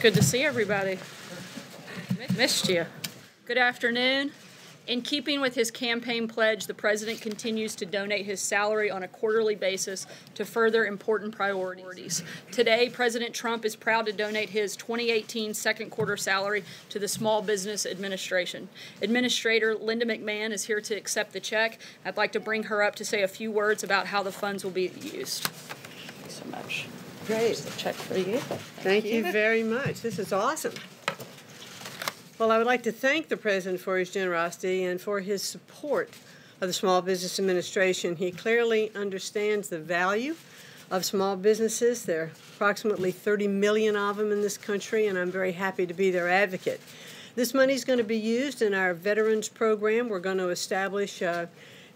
good to see everybody. Missed you. Good afternoon. In keeping with his campaign pledge, the President continues to donate his salary on a quarterly basis to further important priorities. Today, President Trump is proud to donate his 2018 second quarter salary to the Small Business Administration. Administrator Linda McMahon is here to accept the check. I'd like to bring her up to say a few words about how the funds will be used. Thanks so much. Great. Here's the check for you. Thank you very much. This is awesome. Well, I would like to thank the President for his generosity and for his support of the Small Business Administration. He clearly understands the value of small businesses. There are approximately 30 million of them in this country, and I'm very happy to be their advocate. This money is going to be used in our Veterans Program. We're going to establish a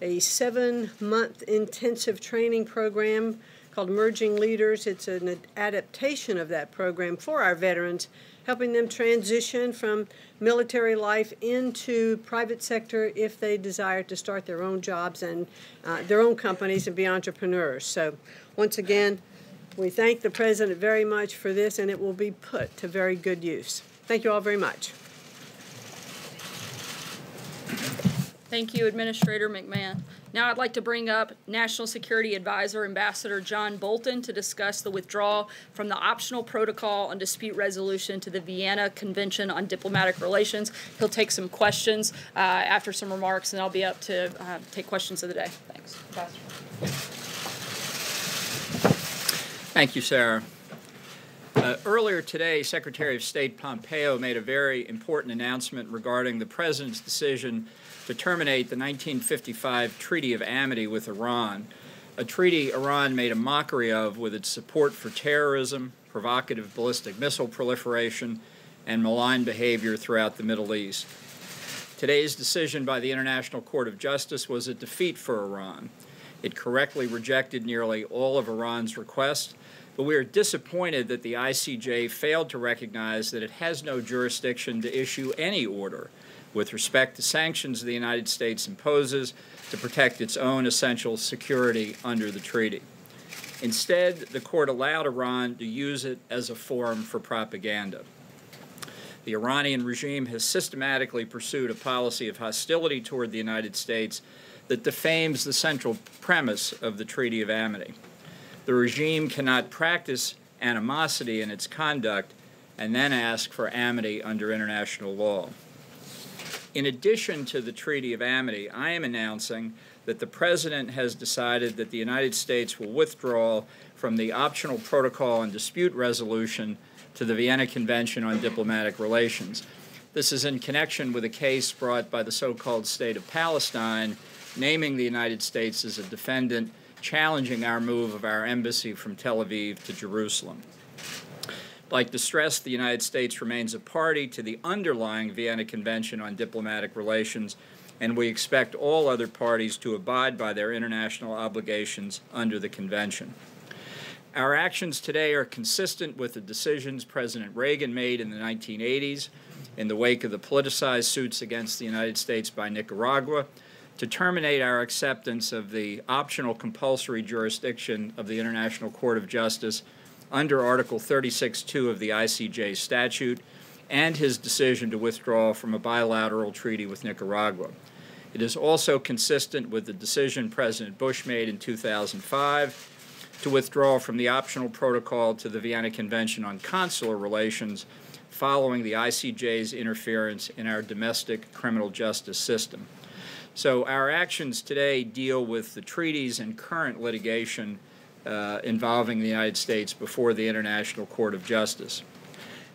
7-month intensive training program called Emerging Leaders. It's an adaptation of that program for our veterans, helping them transition from military life into private sector if they desire to start their own jobs and their own companies and be entrepreneurs. So once again, we thank the President very much for this, and it will be put to very good use. Thank you all very much. Thank you, Administrator McMahon. Now I'd like to bring up National Security Advisor Ambassador John Bolton to discuss the withdrawal from the optional protocol on dispute resolution to the Vienna Convention on Diplomatic Relations. He'll take some questions after some remarks, and I'll be up to take questions of the day. Thanks. Ambassador. Thank you, Sarah. Earlier today, Secretary of State Pompeo made a very important announcement regarding the President's decision to terminate the 1955 Treaty of Amity with Iran, a treaty Iran made a mockery of with its support for terrorism, provocative ballistic missile proliferation, and malign behavior throughout the Middle East. Today's decision by the International Court of Justice was a defeat for Iran. It correctly rejected nearly all of Iran's requests, but we are disappointed that the ICJ failed to recognize that it has no jurisdiction to issue any order with respect to sanctions the United States imposes to protect its own essential security under the treaty. Instead, the court allowed Iran to use it as a forum for propaganda. The Iranian regime has systematically pursued a policy of hostility toward the United States that defames the central premise of the Treaty of Amity. The regime cannot practice animosity in its conduct and then ask for amity under international law. In addition to the Treaty of Amity, I am announcing that the President has decided that the United States will withdraw from the optional protocol on dispute resolution to the Vienna Convention on Diplomatic Relations. This is in connection with a case brought by the so-called State of Palestine, naming the United States as a defendant, challenging our move of our embassy from Tel Aviv to Jerusalem. I'd like to stress the United States remains a party to the underlying Vienna Convention on Diplomatic Relations, and we expect all other parties to abide by their international obligations under the convention. Our actions today are consistent with the decisions President Reagan made in the 1980s in the wake of the politicized suits against the United States by Nicaragua to terminate our acceptance of the optional compulsory jurisdiction of the International Court of Justice under Article 36(2) of the ICJ statute, and his decision to withdraw from a bilateral treaty with Nicaragua. It is also consistent with the decision President Bush made in 2005 to withdraw from the optional protocol to the Vienna Convention on Consular Relations following the ICJ's interference in our domestic criminal justice system. So our actions today deal with the treaties and current litigation involving the United States before the International Court of Justice.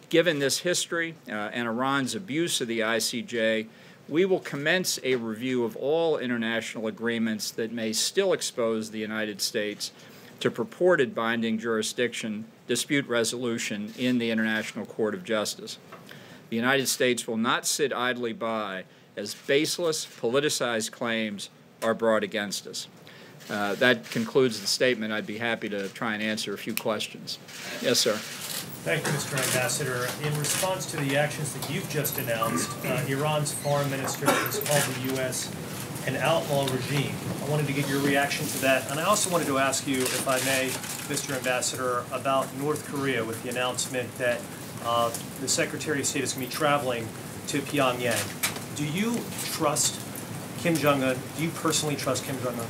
Given this history and Iran's abuse of the ICJ, we will commence a review of all international agreements that may still expose the United States to purported binding jurisdiction dispute resolution in the International Court of Justice. The United States will not sit idly by as baseless, politicized claims are brought against us. That concludes the statement. I'd be happy to try and answer a few questions. Yes, sir. Thank you, Mr. Ambassador. In response to the actions that you've just announced, Iran's foreign minister has called the U.S. an outlaw regime. I wanted to get your reaction to that. And I also wanted to ask you, if I may, Mr. Ambassador, about North Korea with the announcement that the Secretary of State is going to be traveling to Pyongyang. Do you trust Kim Jong-un? Do you personally trust Kim Jong-un?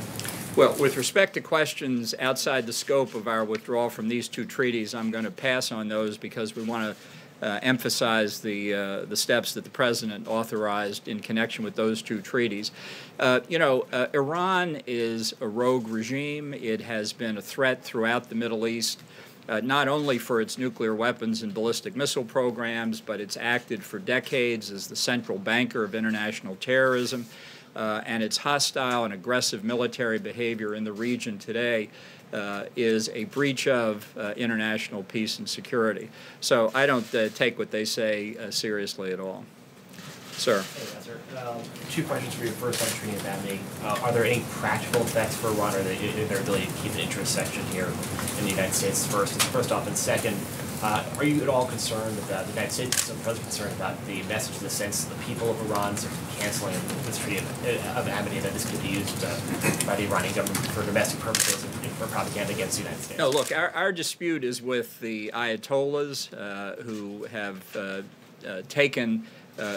Well, with respect to questions outside the scope of our withdrawal from these two treaties, I'm going to pass on those because we want to emphasize the steps that the President authorized in connection with those two treaties. Iran is a rogue regime. It has been a threat throughout the Middle East, not only for its nuclear weapons and ballistic missile programs, but it's acted for decades as the central banker of international terrorism. And its hostile and aggressive military behavior in the region today is a breach of international peace and security. So I don't take what they say seriously at all. Sir. Hey, Nazar. Two questions for you. First, on treaty indemnity. Are there any practical effects for Iran or their ability to keep an interest section here in the United States? First off, and second, are you at all concerned that the United States is concerned about the message in the sense that the people of Iran are canceling this treaty of amity, that this could be used by the Iranian government for domestic purposes and for propaganda against the United States? No, look, our dispute is with the Ayatollahs who have taken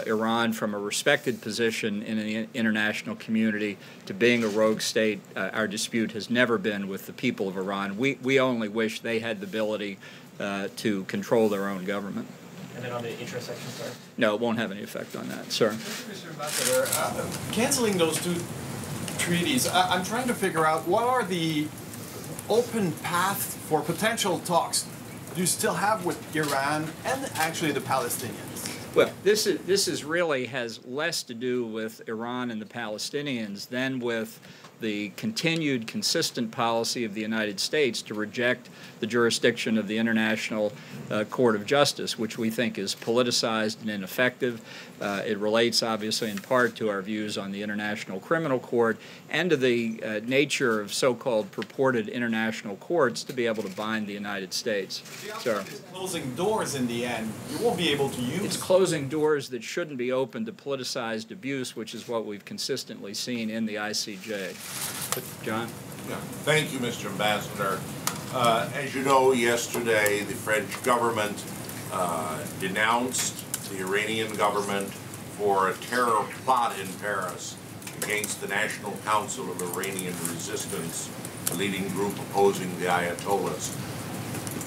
Iran from a respected position in the international community to being a rogue state. Our dispute has never been with the people of Iran. We only wish they had the ability to control their own government. And then on the interest section, sir? No, it won't have any effect on that, sir. Mr. Ambassador, canceling those two treaties, I'm trying to figure out what are the open paths for potential talks you still have with Iran and actually the Palestinians? Well, this is really has less to do with Iran and the Palestinians than with the continued consistent policy of the United States to reject the jurisdiction of the International Court of Justice, which we think is politicized and ineffective. It relates, obviously, in part to our views on the International Criminal Court and to the nature of so-called purported international courts to be able to bind the United States. The outcome is closing doors in the end. You won't be able to use. It's closing doors that shouldn't be open to politicized abuse, which is what we've consistently seen in the ICJ. John? Yeah. Thank you, Mr. Ambassador. As you know, yesterday the French government denounced the Iranian government for a terror plot in Paris against the National Council of Iranian Resistance, a leading group opposing the Ayatollahs.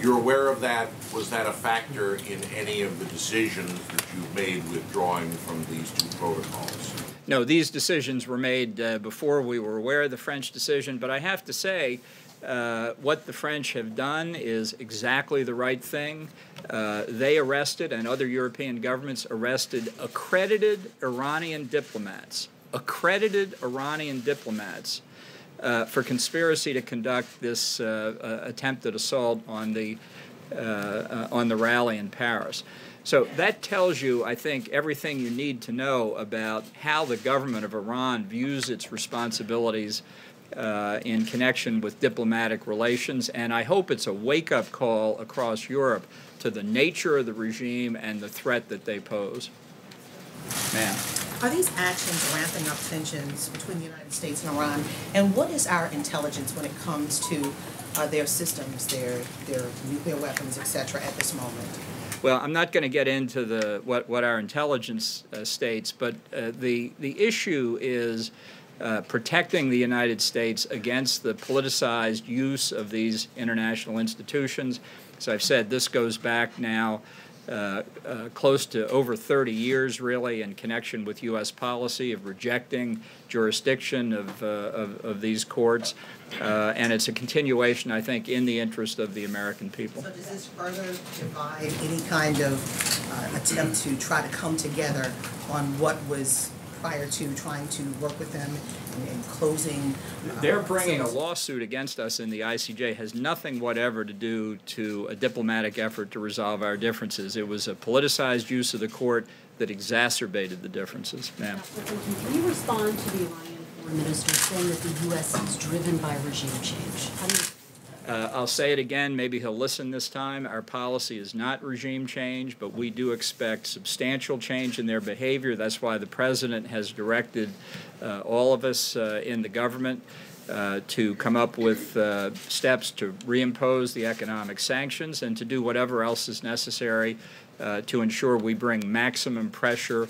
You're aware of that? Was that a factor in any of the decisions that you've made withdrawing from these two protocols? No, these decisions were made before we were aware of the French decision, but I have to say what the French have done is exactly the right thing. They arrested, and other European governments arrested, accredited Iranian diplomats for conspiracy to conduct this attempted assault on the rally in Paris. So that tells you, I think, everything you need to know about how the government of Iran views its responsibilities in connection with diplomatic relations, and I hope it's a wake-up call across Europe to the nature of the regime and the threat that they pose. Ma'am. Are these actions ramping up tensions between the United States and Iran? And what is our intelligence when it comes to their systems, their nuclear weapons, etc., at this moment? Well, I'm not going to get into what our intelligence states, but the issue is protecting the United States against the politicized use of these international institutions. As I've said, this goes back now close to over 30 years, really, in connection with U.S. policy of rejecting jurisdiction of these courts, and it's a continuation, I think, in the interest of the American people. So does this further divide any kind of attempt to try to come together on what was prior to trying to work with them in closing? They're bringing a lawsuit against us in the ICJ. Has nothing whatever to do to a diplomatic effort to resolve our differences. It was a politicized use of the court that exacerbated the differences. Ma'am. Can you respond to the Iranian foreign minister saying that the U.S. is driven by regime change? How do you I'll say it again, maybe he'll listen this time. Our policy is not regime change, but we do expect substantial change in their behavior. That's why the President has directed all of us in the government to come up with steps to reimpose the economic sanctions and to do whatever else is necessary to ensure we bring maximum pressure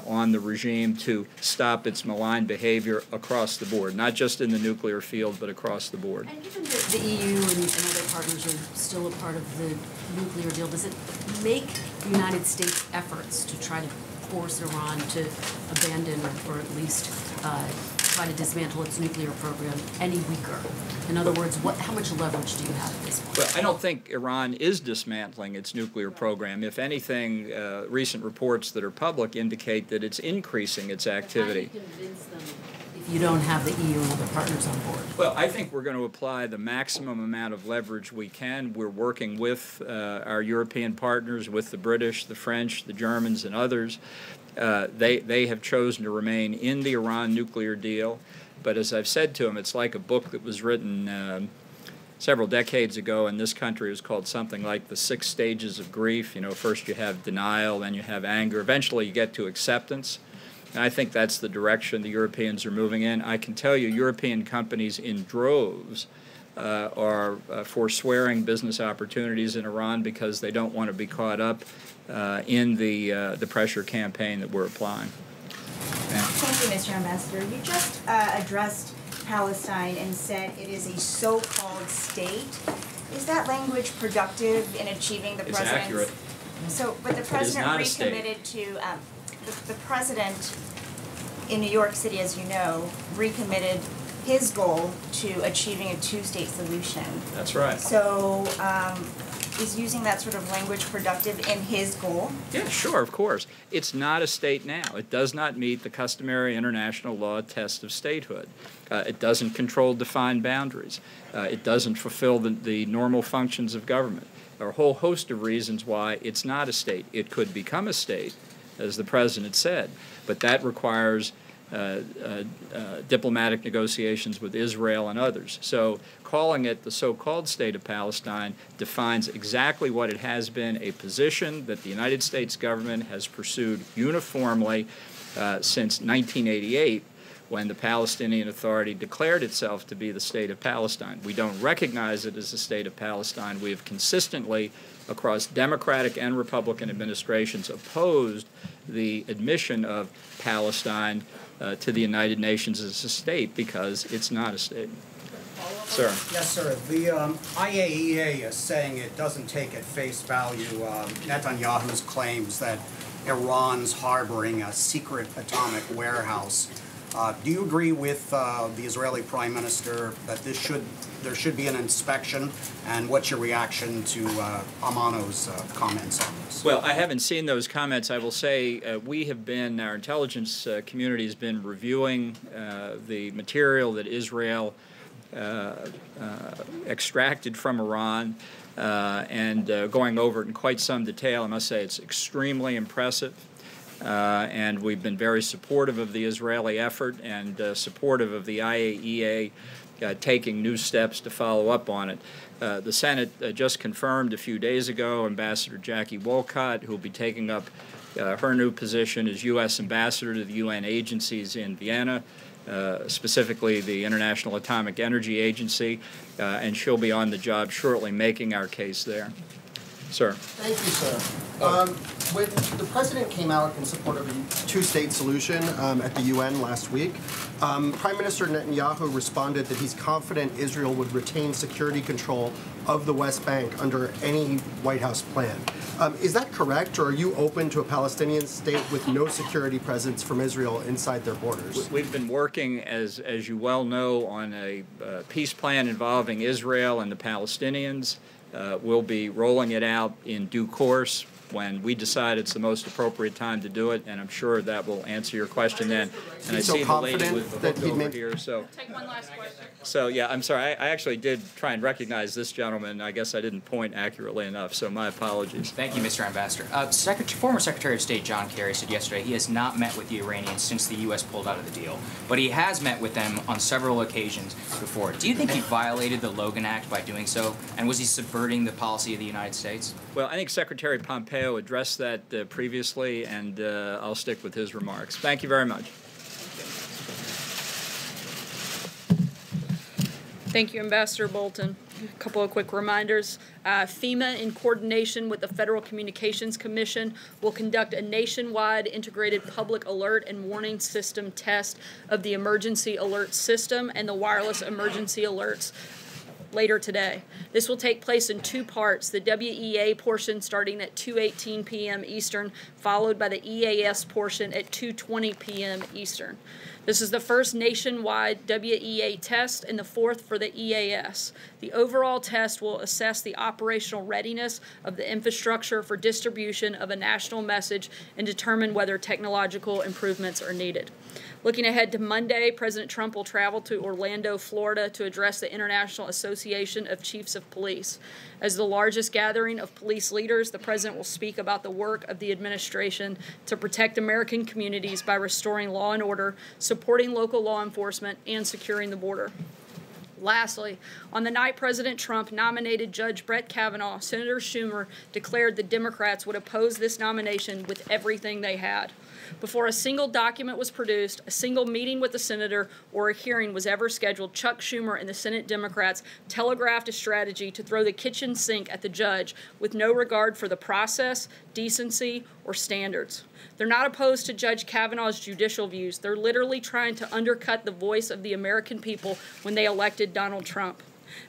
on the regime to stop its malign behavior across the board, not just in the nuclear field, but across the board. And given that the EU and other partners are still a part of the nuclear deal, does it make the United States' efforts to try to force Iran to abandon or at least try to dismantle its nuclear program any weaker? In other words, how much leverage do you have at this point? Well, I don't think Iran is dismantling its nuclear program. If anything, recent reports that are public indicate that it's increasing its activity. How do you convince them if you don't have the EU and other partners on board? Well, I think we're going to apply the maximum amount of leverage we can. We're working with our European partners, with the British, the French, the Germans, and others. They have chosen to remain in the Iran nuclear deal. But as I've said to them, it's like a book that was written several decades ago in this country. It was called something like The 6 Stages of Grief. You know, first you have denial, then you have anger. Eventually you get to acceptance. And I think that's the direction the Europeans are moving in. I can tell you European companies in droves are forswearing business opportunities in Iran because they don't want to be caught up in the pressure campaign that we're applying. Yeah. Thank you, Mr. Ambassador. You just addressed Palestine and said it is a so-called state. Is that language productive in achieving the president's? It's accurate. So, but the president recommitted to the president in New York City, as you know, recommitted his goal to achieving a two-state solution. That's right. So, is using that sort of language productive in his goal? Yeah, sure, of course. It's not a state now. It does not meet the customary international law test of statehood. It doesn't control defined boundaries. It doesn't fulfill the normal functions of government. There are a whole host of reasons why it's not a state. It could become a state, as the president said, but that requires diplomatic negotiations with Israel and others. So calling it the so-called state of Palestine defines exactly what it has been, a position that the United States government has pursued uniformly since 1988, when the Palestinian Authority declared itself to be the state of Palestine. We don't recognize it as the state of Palestine. We have consistently, across Democratic and Republican administrations, opposed the admission of Palestine to the United Nations as a state because it's not a state. Sir. Yes, sir. The IAEA is saying it doesn't take at face value Netanyahu's claims that Iran's harboring a secret atomic warehouse. Do you agree with the Israeli Prime Minister that there should be an inspection? And what's your reaction to Amano's comments on this? Well, I haven't seen those comments. I will say our intelligence community has been reviewing the material that Israel extracted from Iran and going over it in quite some detail. I must say it's extremely impressive. And we've been very supportive of the Israeli effort and supportive of the IAEA taking new steps to follow up on it. The Senate just confirmed a few days ago Ambassador Jackie Wolcott, who will be taking up her new position as U.S. Ambassador to the UN agencies in Vienna, specifically the International Atomic Energy Agency, and she'll be on the job shortly making our case there. Sir. Thank you, sir. When the president came out in support of a two-state solution at the UN last week, Prime Minister Netanyahu responded that he's confident Israel would retain security control of the West Bank under any White House plan. Is that correct, or are you open to a Palestinian state with no security presence from Israel inside their borders? We've been working, as you well know, on a peace plan involving Israel and the Palestinians. We'll be rolling it out in due course when we decide it's the most appropriate time to do it, and I'm sure that will answer your question then. And I see the lady with the hook over here, so. Take one last question. So, yeah, I'm sorry. I actually did try and recognize this gentleman. I guess I didn't point accurately enough, so my apologies. Thank you, Mr. Ambassador. Former Secretary of State John Kerry said yesterday he has not met with the Iranians since the U.S. pulled out of the deal, but he has met with them on several occasions before. Do you think he violated the Logan Act by doing so, and was he subverting the policy of the United States? Well, I think Secretary Pompeo addressed that previously, and I'll stick with his remarks. Thank you very much. Thank you, Ambassador Bolton. A couple of quick reminders. FEMA, in coordination with the Federal Communications Commission, will conduct a nationwide integrated public alert and warning system test of the emergency alert system and the wireless emergency alerts later today. This will take place in two parts, the WEA portion starting at 2:18 p.m. Eastern, followed by the EAS portion at 2:20 p.m. Eastern. This is the first nationwide WEA test and the fourth for the EAS. The overall test will assess the operational readiness of the infrastructure for distribution of a national message and determine whether technological improvements are needed. Looking ahead to Monday, President Trump will travel to Orlando, Florida to address the International Association of Chiefs of Police. As the largest gathering of police leaders, the president will speak about the work of the administration to protect American communities by restoring law and order, supporting local law enforcement, and securing the border. Lastly, on the night President Trump nominated Judge Brett Kavanaugh, Senator Schumer declared the Democrats would oppose this nomination with everything they had. Before a single document was produced, a single meeting with the senator, or a hearing was ever scheduled, Chuck Schumer and the Senate Democrats telegraphed a strategy to throw the kitchen sink at the judge with no regard for the process, decency, or standards. They're not opposed to Judge Kavanaugh's judicial views. They're literally trying to undercut the voice of the American people when they elected Donald Trump.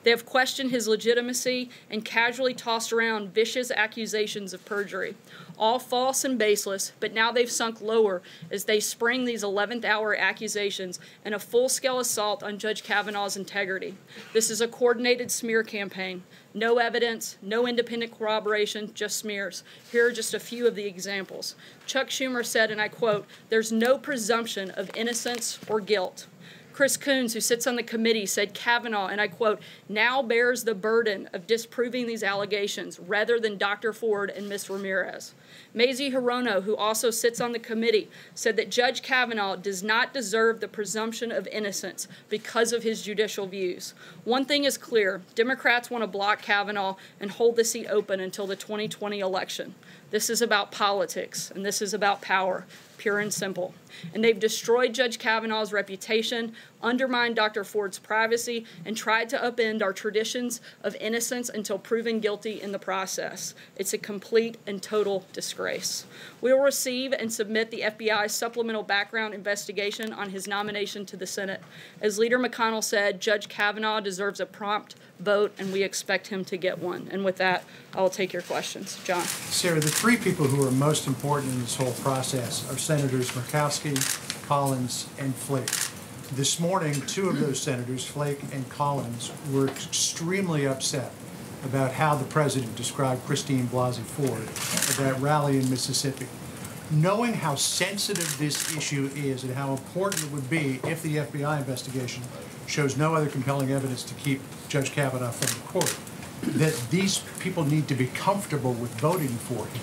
They have questioned his legitimacy and casually tossed around vicious accusations of perjury, all false and baseless, but now they've sunk lower as they spring these 11th-hour accusations and a full-scale assault on Judge Kavanaugh's integrity. This is a coordinated smear campaign. No evidence, no independent corroboration, just smears. Here are just a few of the examples. Chuck Schumer said, and I quote, "There's no presumption of innocence or guilt." Chris Coons, who sits on the committee, said Kavanaugh, and I quote, "now bears the burden of disproving these allegations rather than Dr. Ford and Ms. Ramirez." Mazie Hirono, who also sits on the committee, said that Judge Kavanaugh does not deserve the presumption of innocence because of his judicial views. One thing is clear, Democrats want to block Kavanaugh and hold the seat open until the 2020 election. This is about politics, and this is about power, pure and simple. And they've destroyed Judge Kavanaugh's reputation, undermined Dr. Ford's privacy, and tried to upend our traditions of innocence until proven guilty in the process. It's a complete and total disgrace. We will receive and submit the FBI's supplemental background investigation on his nomination to the Senate. As Leader McConnell said, Judge Kavanaugh deserves a prompt vote, and we expect him to get one. And with that, I will take your questions. John. Sarah, the three people who are most important in this whole process are Senators Murkowski, Collins, and Flake. This morning, two of those senators, Flake and Collins, were extremely upset about how the president described Christine Blasey Ford at that rally in Mississippi. Knowing how sensitive this issue is and how important it would be if the FBI investigation shows no other compelling evidence to keep Judge Kavanaugh from the court, that these people need to be comfortable with voting for him.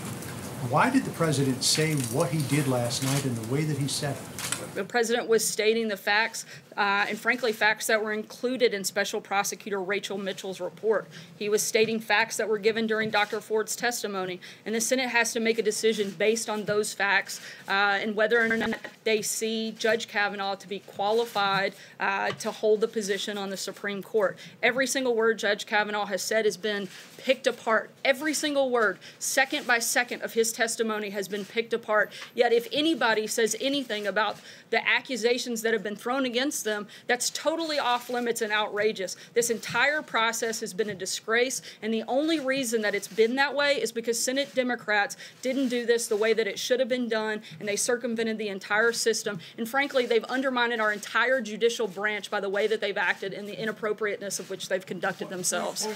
Why did the president say what he did last night in the way that he said it? The president was stating the facts, and frankly, facts that were included in Special Prosecutor Rachel Mitchell's report. He was stating facts that were given during Dr. Ford's testimony, and the Senate has to make a decision based on those facts and whether or not they see Judge Kavanaugh to be qualified to hold the position on the Supreme Court. Every single word Judge Kavanaugh has said has been picked apart. Every single word, second by second, of his testimony has been picked apart. Yet if anybody says anything about the accusations that have been thrown against them, that's totally off limits and outrageous. This entire process has been a disgrace, and the only reason that it's been that way is because Senate Democrats didn't do this the way that it should have been done, and they circumvented the entire system. And frankly, they've undermined our entire judicial branch by the way that they've acted and the inappropriateness of which they've conducted themselves.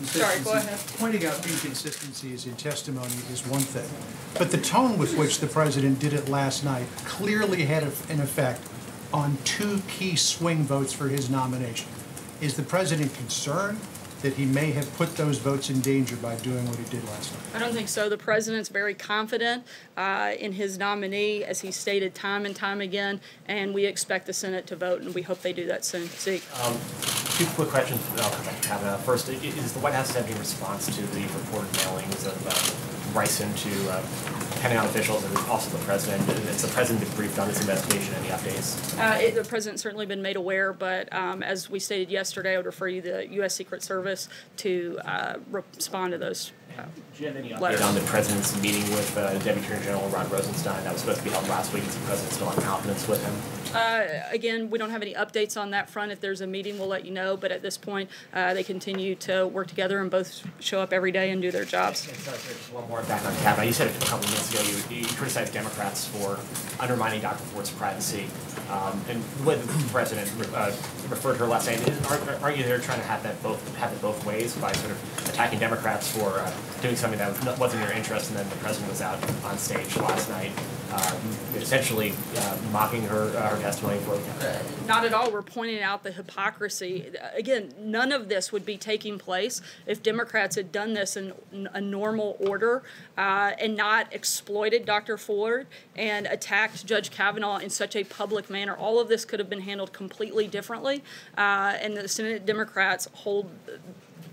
Sorry, go ahead. Pointing out inconsistencies in testimony is one thing, but the tone with which the president did it last night clearly had an effect on two key swing votes for his nomination. Is the president concerned that he may have put those votes in danger by doing what he did last night? I don't think so. The president's very confident in his nominee, as he stated time and time again, and we expect the Senate to vote, and we hope they do that soon. Zeke. Two quick questions, and then I'll come back to Kavanaugh. First, is the White House having a response to the reported mailings of Bryson to Pentagon officials and also the president. Has the president been briefed on this investigation? Any updates? The president's certainly been made aware, but as we stated yesterday, I would refer you to the U.S. Secret Service to respond to those. Do you have any update on the president's meeting with Deputy Attorney General Rod Rosenstein that was supposed to be held last week? Is the president still in confidence with him? Again, we don't have any updates on that front. If there's a meeting, we'll let you know. But at this point, they continue to work together and both show up every day and do their jobs. And sorry, just one more back on Kavanaugh. You said a couple of minutes ago you criticized Democrats for undermining Dr. Ford's privacy. And the way the president referred to her last night, aren't you there trying to have it both ways by sort of attacking Democrats for doing something that wasn't in their interest, and then the president was out on stage last night essentially mocking her testimony for Not at all. We're pointing out the hypocrisy. Again, none of this would be taking place if Democrats had done this in a normal order and not exploited Dr. Ford and attacked Judge Kavanaugh in such a public manner. All of this could have been handled completely differently, and the Senate Democrats hold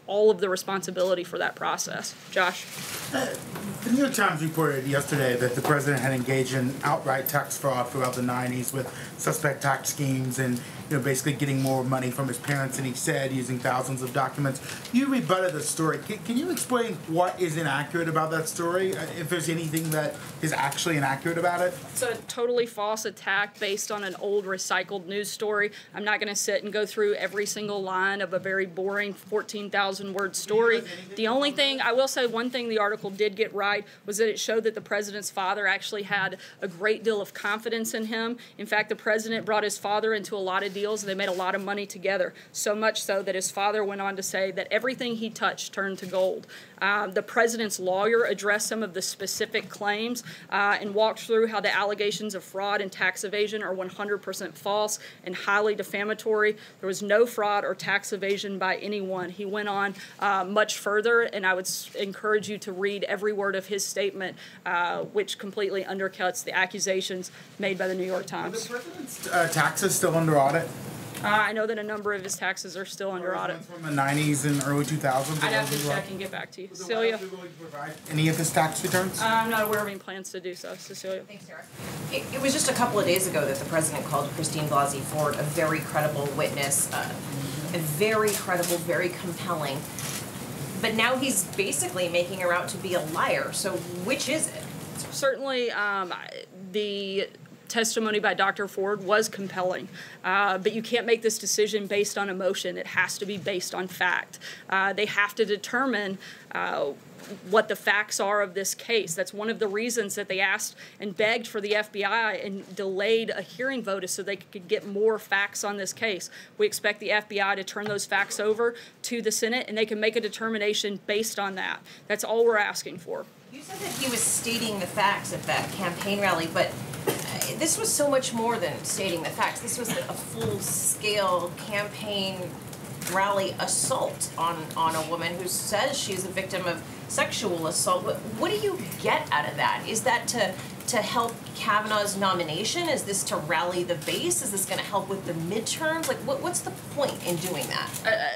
all of the responsibility for that process. Josh? The New York Times reported yesterday that the president had engaged in outright tax fraud throughout the 90s with suspect tax schemes and basically getting more money from his parents than he said, using thousands of documents. You rebutted the story. Can you explain what is inaccurate about that story, if there's anything that is actually inaccurate about it? It's a totally false attack based on an old recycled news story. I'm not going to sit and go through every single line of a very boring 14,000-word story. The only thing, I will say one thing the article did get right was that it showed that the president's father actually had a great deal of confidence in him. In fact, the president brought his father into a lot of deals, and they made a lot of money together, so much so that his father went on to say that everything he touched turned to gold. The president's lawyer addressed some of the specific claims and walked through how the allegations of fraud and tax evasion are 100% false and highly defamatory. There was no fraud or tax evasion by anyone. He went on much further, and I would encourage you to read every word of his statement, which completely undercuts the accusations made by the New York Times. Are the president's taxes still under audit? I know that a number of his taxes are still under audit. From the 90s and early 2000s? I'd have to check and get back to you. Celia? Any of his tax returns? I'm not aware of any plans to do so. Cecilia? Thanks, Sarah. It was just a couple of days ago that the president called Christine Blasey Ford a very credible witness, a very credible, very compelling. But now he's basically making her out to be a liar. So which is it? Certainly, the testimony by Dr. Ford was compelling, but you can't make this decision based on emotion. It has to be based on fact. They have to determine what the facts are of this case. That's one of the reasons that they asked and begged for the FBI and delayed a hearing vote is so they could get more facts on this case. We expect the FBI to turn those facts over to the Senate, and they can make a determination based on that. That's all we're asking for. You said that he was stating the facts at that campaign rally, but this was so much more than stating the facts. This was a full-scale campaign rally assault on a woman who says she's a victim of sexual assault. What do you get out of that? Is that to help Kavanaugh's nomination? Is this to rally the base? Is this going to help with the midterms? Like, what's the point in doing that?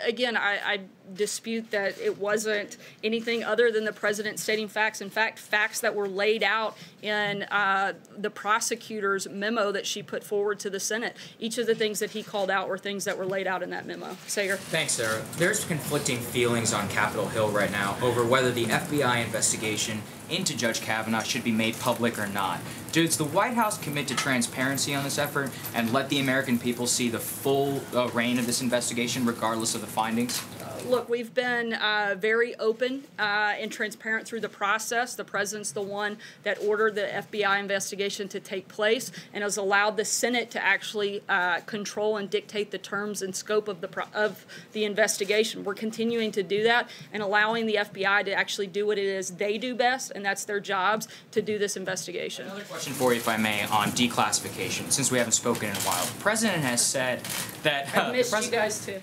Again, I dispute that it wasn't anything other than the president stating facts. In fact, facts that were laid out in the prosecutor's memo that she put forward to the Senate. Each of the things that he called out were things that were laid out in that memo. Sager? Thanks, Sarah. There's conflicting feelings on Capitol Hill right now over whether the FBI investigation into Judge Kavanaugh should be made public or not. Does the White House commit to transparency on this effort and let the American people see the full reign of this investigation regardless of the findings? Look, we've been very open and transparent through the process. The president's the one that ordered the FBI investigation to take place and has allowed the Senate to actually control and dictate the terms and scope of the investigation. We're continuing to do that and allowing the FBI to actually do what it is they do best, and that's their jobs, to do this investigation. Another question for you, if I may, on declassification, since we haven't spoken in a while. The president has said that... I've missed you guys, too.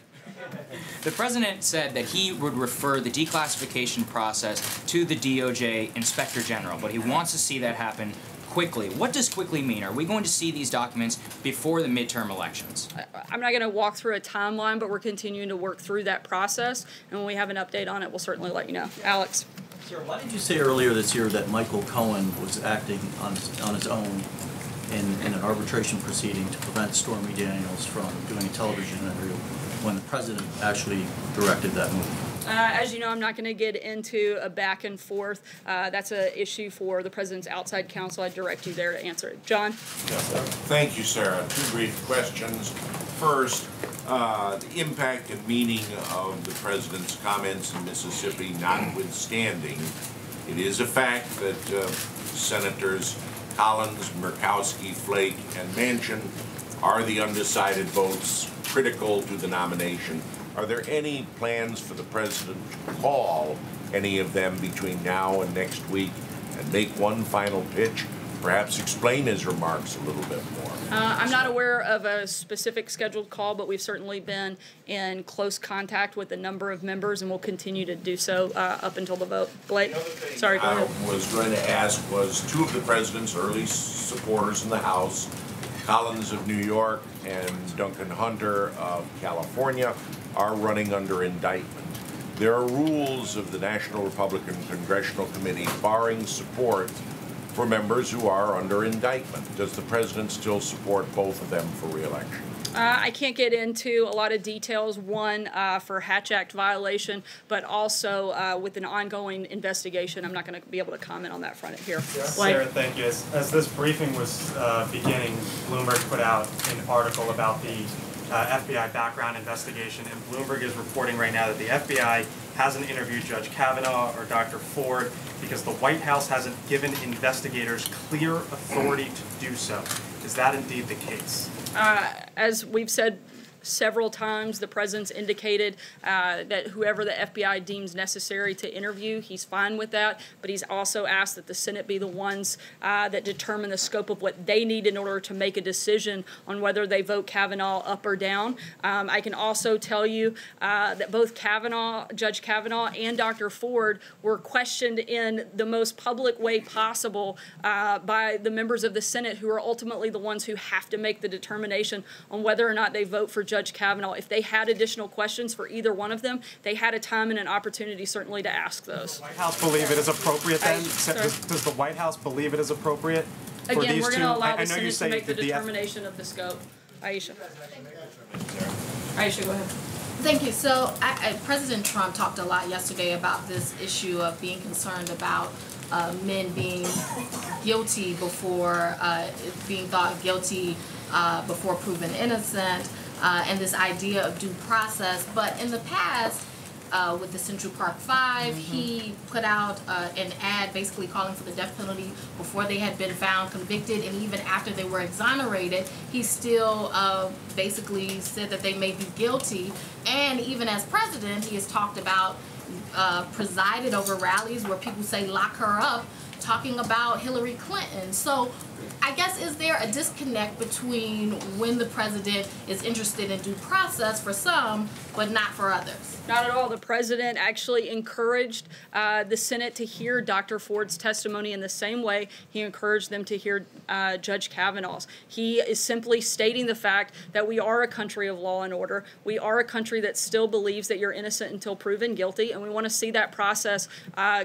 The president said that he would refer the declassification process to the DOJ Inspector General, but he wants to see that happen quickly. What does quickly mean? Are we going to see these documents before the midterm elections? I'm not going to walk through a timeline, but we're continuing to work through that process, and when we have an update on it, we'll certainly let you know. Alex? Sir, why did you say earlier this year that Michael Cohen was acting on his own in an arbitration proceeding to prevent Stormy Daniels from doing a television interview when the president actually directed that move? As you know, I'm not going to get into a back and forth. That's an issue for the president's outside counsel. I direct you there to answer it. John? Yes, sir. Thank you, Sarah. Two brief questions. First, the impact and meaning of the president's comments in Mississippi notwithstanding, it is a fact that Senators Collins, Murkowski, Flake, and Manchin are the undecided votes critical to the nomination. Are there any plans for the president to call any of them between now and next week and make one final pitch? Perhaps explain his remarks a little bit more. I'm not aware of a specific scheduled call, but we've certainly been in close contact with a number of members, and we'll continue to do so up until the vote. Blake? Sorry, go ahead. I was going to ask was two of the president's early supporters in the House, Collins of New York and Duncan Hunter of California, are running under indictment. There are rules of the National Republican Congressional Committee barring support for members who are under indictment. Does the president still support both of them for re-election? I can't get into a lot of details, one for Hatch Act violation, but also with an ongoing investigation. I'm not going to be able to comment on that front here. Sarah, thank you. As this briefing was beginning, Bloomberg put out an article about the FBI background investigation, and Bloomberg is reporting right now that the FBI hasn't interviewed Judge Kavanaugh or Dr. Ford because the White House hasn't given investigators clear authority to do so. Is that indeed the case? As we've said several times, the president's indicated that whoever the FBI deems necessary to interview, he's fine with that, but he's also asked that the Senate be the ones that determine the scope of what they need in order to make a decision on whether they vote Kavanaugh up or down. I can also tell you that both Judge Kavanaugh and Dr. Ford were questioned in the most public way possible by the members of the Senate, who are ultimately the ones who have to make the determination on whether or not they vote for Judge Kavanaugh. If they had additional questions for either one of them, they had a time and an opportunity certainly to ask those. Does the White House believe it is appropriate then? Does the White House believe it is appropriate for Again, these we're going to allow the Senate to make the the determination of the scope. Aisha. Aisha, go ahead. Thank you. So President Trump talked a lot yesterday about this issue of being concerned about men being guilty before being thought guilty before proven innocent, and this idea of due process. But in the past, with the Central Park Five, he put out an ad basically calling for the death penalty before they had been found convicted, and even after they were exonerated, he still basically said that they may be guilty. And even as president, he has talked about presided over rallies where people say lock her up, talking about Hillary Clinton. So I guess, is there a disconnect between when the president is interested in due process for some, but not for others? Not at all. The president actually encouraged the Senate to hear Dr. Ford's testimony in the same way he encouraged them to hear Judge Kavanaugh's. He is simply stating the fact that we are a country of law and order. We are a country that still believes that you're innocent until proven guilty, and we want to see that process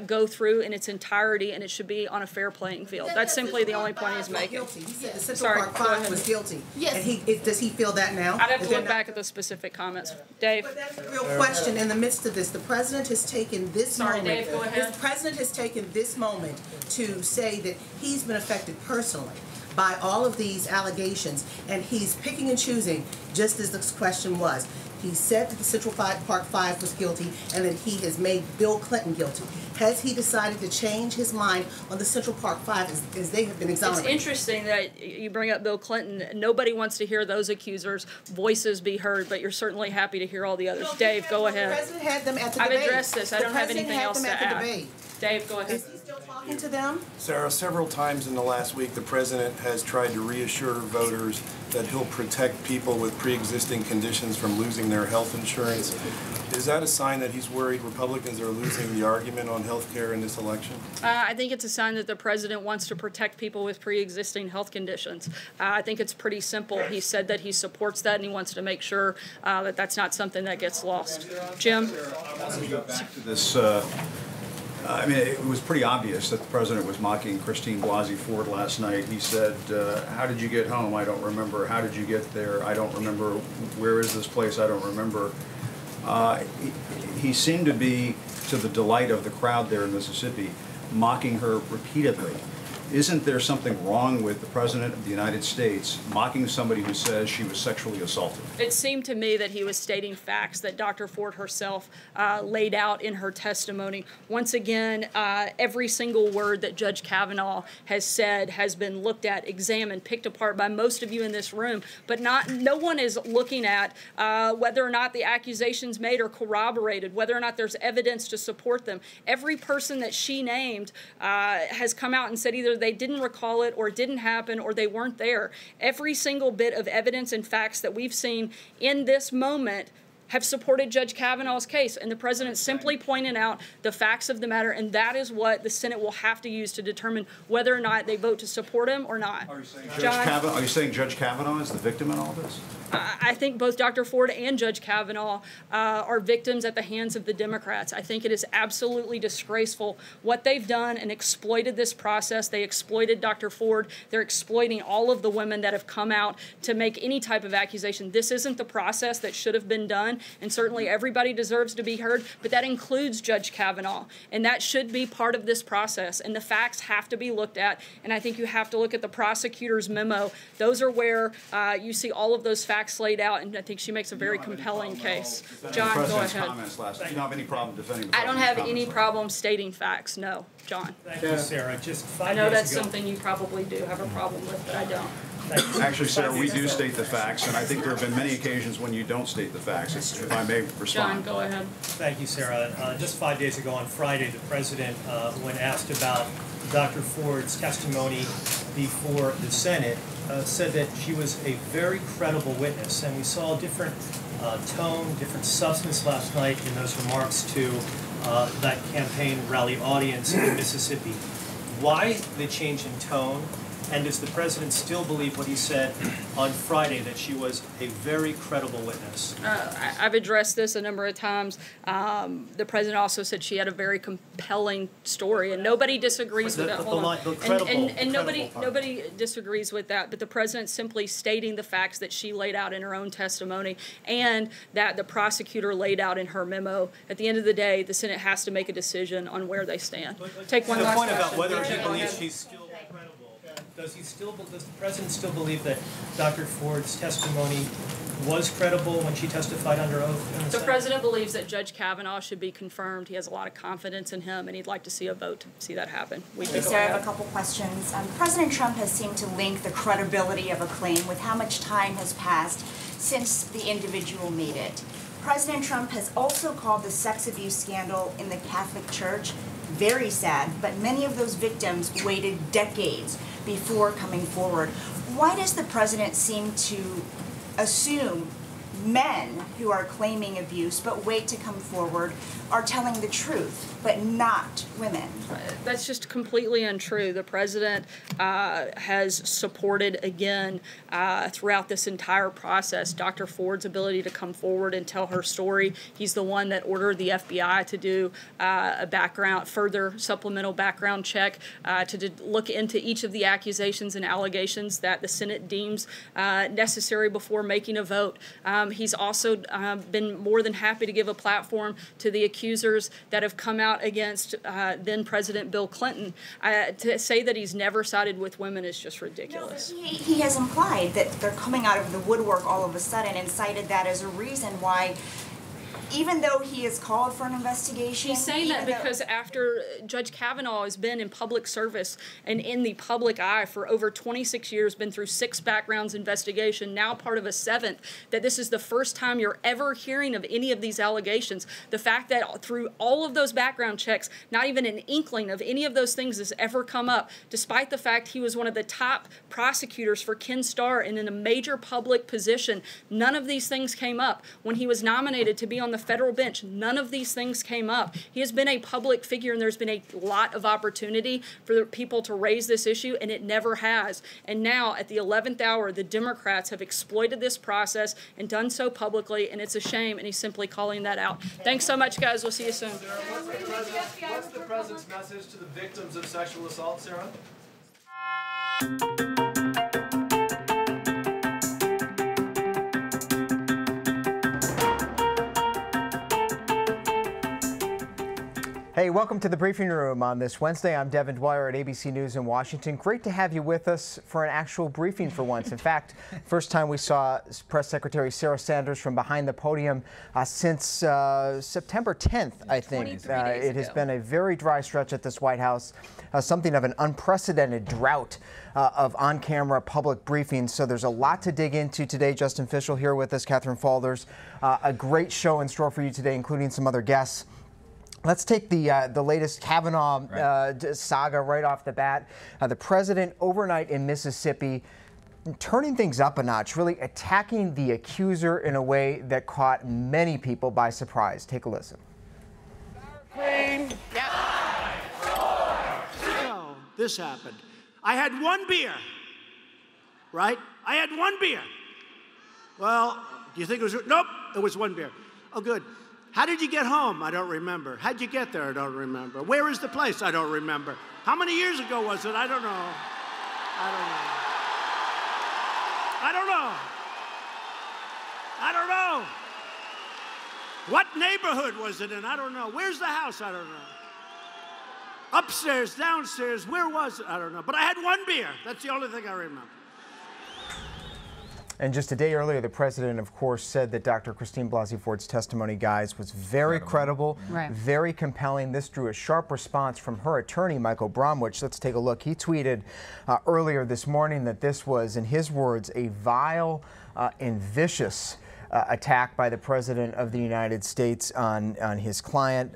go through in its entirety, and it should be on a fair playing field. That's simply the only point he's making. He said the Central Park Five was guilty. Yes. And does he feel that now? I'd have to look back at the specific comments. Dave. But that's a real question. In the midst of this, the president has taken this moment. Dave, go ahead. The president has taken this moment to say that he's been affected personally by all of these allegations, and he's picking and choosing, just as this question was. He said that the Central Park Five was guilty, and that he has made Bill Clinton guilty. Has he decided to change his mind on the Central Park Five as they have been exonerated? It's interesting that you bring up Bill Clinton. Nobody wants to hear those accusers' voices be heard, but you're certainly happy to hear all the others. Dave, go ahead. The president had them at the I've debate. addressed this. I don't have anything else to add. Dave, go ahead. Is he still talking to them? Sarah, several times in the last week, the president has tried to reassure voters that he'll protect people with pre-existing conditions from losing their health insurance. Is that a sign that he's worried Republicans are losing the argument on health care in this election? I think it's a sign that the president wants to protect people with pre-existing health conditions. I think it's pretty simple. He said that he supports that, and he wants to make sure that that's not something that gets lost. Jim? I want to go back to this I mean, it was pretty obvious that the president was mocking Christine Blasey Ford last night. He said, how did you get home? I don't remember. How did you get there? I don't remember. Where is this place? I don't remember. He seemed to be, to the delight of the crowd there in Mississippi, mocking her repeatedly. Isn't there something wrong with the President of the United States mocking somebody who says she was sexually assaulted? It seemed to me that he was stating facts that Dr. Ford herself laid out in her testimony. Once again, every single word that Judge Kavanaugh has said has been looked at, examined, picked apart by most of you in this room, but no one is looking at whether or not the accusations made are corroborated, whether or not there's evidence to support them. Every person that she named has come out and said either they didn't recall it or it didn't happen or they weren't there. Every single bit of evidence and facts that we've seen in this moment have supported Judge Kavanaugh's case, and the president simply pointed out the facts of the matter, and that is what the Senate will have to use to determine whether or not they vote to support him or not. Are you saying Judge Kavanaugh is the victim in all this? I think both Dr. Ford and Judge Kavanaugh are victims at the hands of the Democrats. I think it is absolutely disgraceful what they've done and exploited this process. They exploited Dr. Ford. They're exploiting all of the women that have come out to make any type of accusation. This isn't the process that should have been done, and certainly everybody deserves to be heard, but that includes Judge Kavanaugh, and that should be part of this process, and the facts have to be looked at, and I think you have to look at the prosecutor's memo. Those are where you see all of those facts laid out, and I think she makes a very compelling case. John, go ahead. You don't have any problem defending the I don't have any problem stating facts, no. John. Thank you, Sarah. Just 5 I know days that's ago. something you probably do have a problem with, but I don't. Actually, Sarah, we do state the facts, and I think there have been many occasions when you don't state the facts, if I may respond. John, go ahead. Thank you, Sarah. Just 5 days ago on Friday, the president, when asked about Dr. Ford's testimony before the Senate, said that she was a very credible witness, and we saw a different tone, different substance last night in those remarks to that campaign rally audience in Mississippi. Why the change in tone? And does the president still believe what he said on Friday, that she was a very credible witness? I've addressed this a number of times. The president also said she had a very compelling story, and nobody disagrees with that. Hold on. And nobody disagrees with that, but the president simply stating the facts that she laid out in her own testimony and that the prosecutor laid out in her memo. At the end of the day, the Senate has to make a decision on where they stand. Take one last point question. about whether he believes she's still credible. Does the president still believe that Dr. Ford's testimony was credible when she testified under oath? The president believes that Judge Kavanaugh should be confirmed. He has a lot of confidence in him, and he'd like to see a vote to see that happen. Sarah, I have a couple questions. President Trump has seemed to link the credibility of a claim with how much time has passed since the individual made it. President Trump has also called the sex abuse scandal in the Catholic Church very sad, but many of those victims waited decades before coming forward. Why does the president seem to assume men who are claiming abuse but wait to come forward are telling the truth, but not women? That's just completely untrue. The president has supported, again, throughout this entire process, Dr. Ford's ability to come forward and tell her story. He's the one that ordered the FBI to do a further supplemental background check to look into each of the accusations and allegations that the Senate deems necessary before making a vote. He's also been more than happy to give a platform to the accusers that have come out against then President Bill Clinton. To say that he's never sided with women is just ridiculous. No, he has implied that they're coming out of the woodwork all of a sudden and cited that as a reason why, even though he has called for an investigation. He's saying that because after Judge Kavanaugh has been in public service and in the public eye for over 26 years, been through 6 backgrounds investigation, now part of a 7th, that this is the first time you're ever hearing of any of these allegations. The fact that through all of those background checks, not even an inkling of any of those things has ever come up, despite the fact he was one of the top prosecutors for Ken Starr and in a major public position, none of these things came up. When he was nominated to be on the federal bench. None of these things came up. He has been a public figure, and there's been a lot of opportunity for people to raise this issue, and it never has. And now, at the 11th hour, the Democrats have exploited this process and done so publicly, and it's a shame, and he's simply calling that out. Thanks so much, guys. We'll see you soon. What's the president's message to the victims of sexual assault, Sarah? Hey, welcome to the briefing room on this Wednesday. I'm Devin Dwyer at ABC News in Washington. Great to have you with us for an actual briefing for once. In fact, first time we saw Press Secretary Sarah Sanders from behind the podium since September 10th, I think. It has been a very dry stretch at this White House, something of an unprecedented drought of on-camera public briefings. So there's a lot to dig into today. Justin Fischel here with us, Catherine Faulders. A great show in store for you today, including some other guests. Let's take the latest Kavanaugh saga right off the bat. The president overnight in Mississippi, turning things up a notch, really attacking the accuser in a way that caught many people by surprise. Take a listen. Queen. Yeah. No, this happened. I had one beer, right? I had one beer. Well, do you think it was? Nope, it was one beer. Oh, good. How did you get home? I don't remember. How'd you get there? I don't remember. Where is the place? I don't remember. How many years ago was it? I don't know. I don't know. I don't know. I don't know. What neighborhood was it in? I don't know. Where's the house? I don't know. Upstairs, downstairs, where was it? I don't know. But I had one beer. That's the only thing I remember. And just a day earlier, the president, of course, said that Dr. Christine Blasey Ford's testimony, guys, was very credible, very compelling. This drew a sharp response from her attorney, Michael Bromwich. Let's take a look. He tweeted earlier this morning that this was, in his words, a vile and vicious attack by the President of the United States on his client,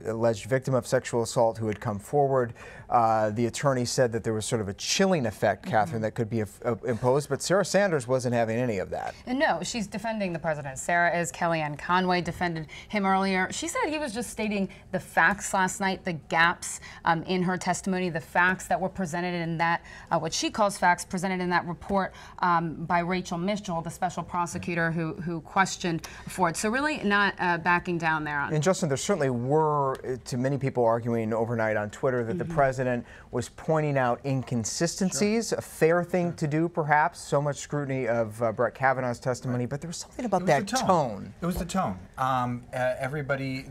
alleged victim of sexual assault, who had come forward. The attorney said that there was sort of a chilling effect, Catherine, that could be imposed, but Sarah Sanders wasn't having any of that. No, she's defending the president. Sarah is. Kellyanne Conway defended him earlier. She said he was just stating the facts last night, the gaps in her testimony, the facts that were presented in that, what she calls facts, presented in that report by Rachel Mitchell, the special prosecutor who questioned Ford. So really not backing down there. And Justin, there certainly were, to many people arguing overnight on Twitter, that the president was pointing out inconsistencies, a fair thing to do perhaps, so much scrutiny of Brett Kavanaugh's testimony, but there was something about that tone. It was the tone. Everybody,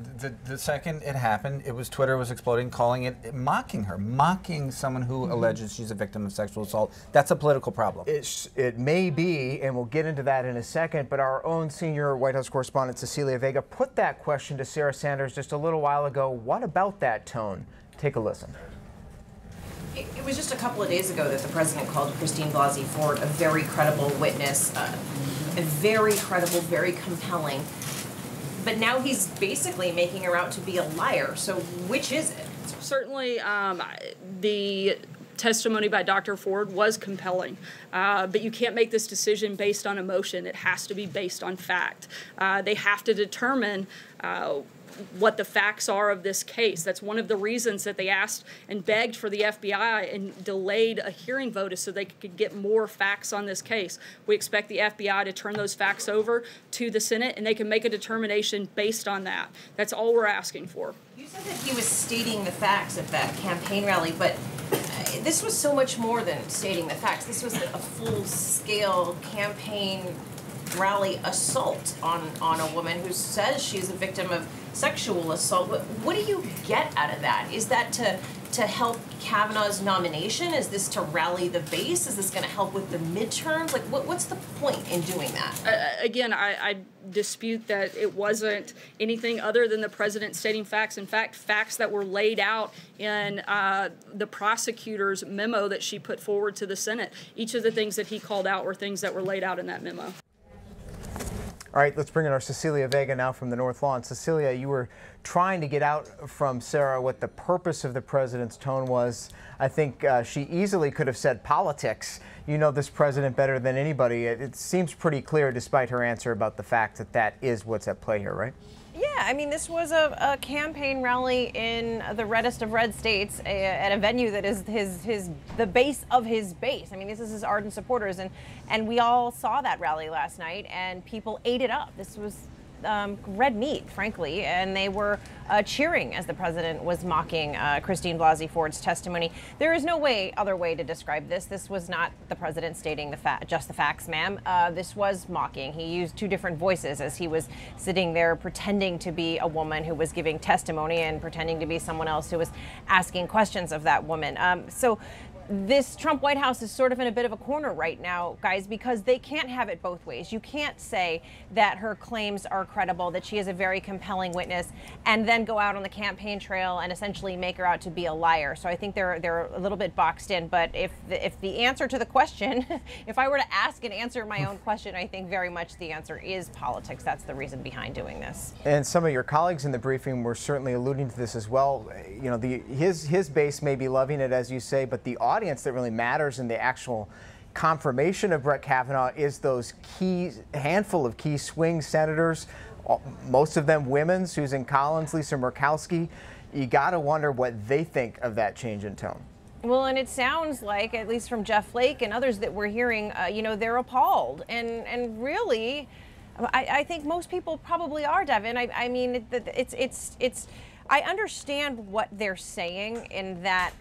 the second it happened, Twitter was exploding, calling it, mocking her, mocking someone who alleges she's a victim of sexual assault. That's a political problem. It may be, and we'll get into that in a second, but our own senior White House correspondent Cecilia Vega put that question to Sarah Sanders just a little while ago. What about that tone? Take a listen. It was just a couple of days ago that the president called Christine Blasey Ford a very credible witness, a very credible, very compelling. But now he's basically making her out to be a liar. So which is it? Certainly, the testimony by Dr. Ford was compelling, but you can't make this decision based on emotion. It has to be based on fact. They have to determine what the facts are of this case. That's one of the reasons that they asked and begged for the FBI and delayed a hearing vote so they could get more facts on this case. We expect the FBI to turn those facts over to the Senate, and they can make a determination based on that. That's all we're asking for. You said that he was stating the facts at that campaign rally, but this was so much more than stating the facts. This was a full-scale campaign rally assault on a woman who says she's a victim of sexual assault. What do you get out of that? Is that to help Kavanaugh's nomination? Is this to rally the base? Is this going to help with the midterms? Like, what's the point in doing that? Again, I dispute that it wasn't anything other than the president stating facts. In fact, facts that were laid out in the prosecutor's memo that she put forward to the Senate. Each of the things that he called out were things that were laid out in that memo. All right, let's bring in our Cecilia Vega now from the North Lawn. Cecilia, you were trying to get out from Sarah what the purpose of the president's tone was. I think she easily could have said politics. You know this president better than anybody. It seems pretty clear, despite her answer, about the fact that that is what's at play here, right? Yeah, I mean, this was a campaign rally in the reddest of red states at a venue that is the base of his base. I mean, this is his ardent supporters, and we all saw that rally last night, and people ate it up. This was red meat, frankly, and they were cheering as the president was mocking Christine Blasey Ford's testimony. There is no other way to describe this. This was not the president stating just the facts, ma'am. This was mocking. He used two different voices as he was sitting there pretending to be a woman who was giving testimony and pretending to be someone else who was asking questions of that woman. So this Trump White House is sort of in a bit of a corner right now, guys, because they can't have it both ways. You can't say that her claims are credible, that she is a very compelling witness, and then go out on the campaign trail and essentially make her out to be a liar. So I think they're a little bit boxed in. But if the answer to the question, if I were to ask and answer my own question, I think very much the answer is politics. That's the reason behind doing this. And some of your colleagues in the briefing were certainly alluding to this as well. You know, his base may be loving it, as you say, but the audience that really matters in the actual confirmation of Brett Kavanaugh is those handful of key swing senators, most of them women, Susan Collins, Lisa Murkowski. You got to wonder what they think of that change in tone. Well, and it sounds like, at least from Jeff Flake and others that we're hearing, you know, they're appalled. And really, I think most people probably are, Devin. I mean, it's I understand what they're saying in that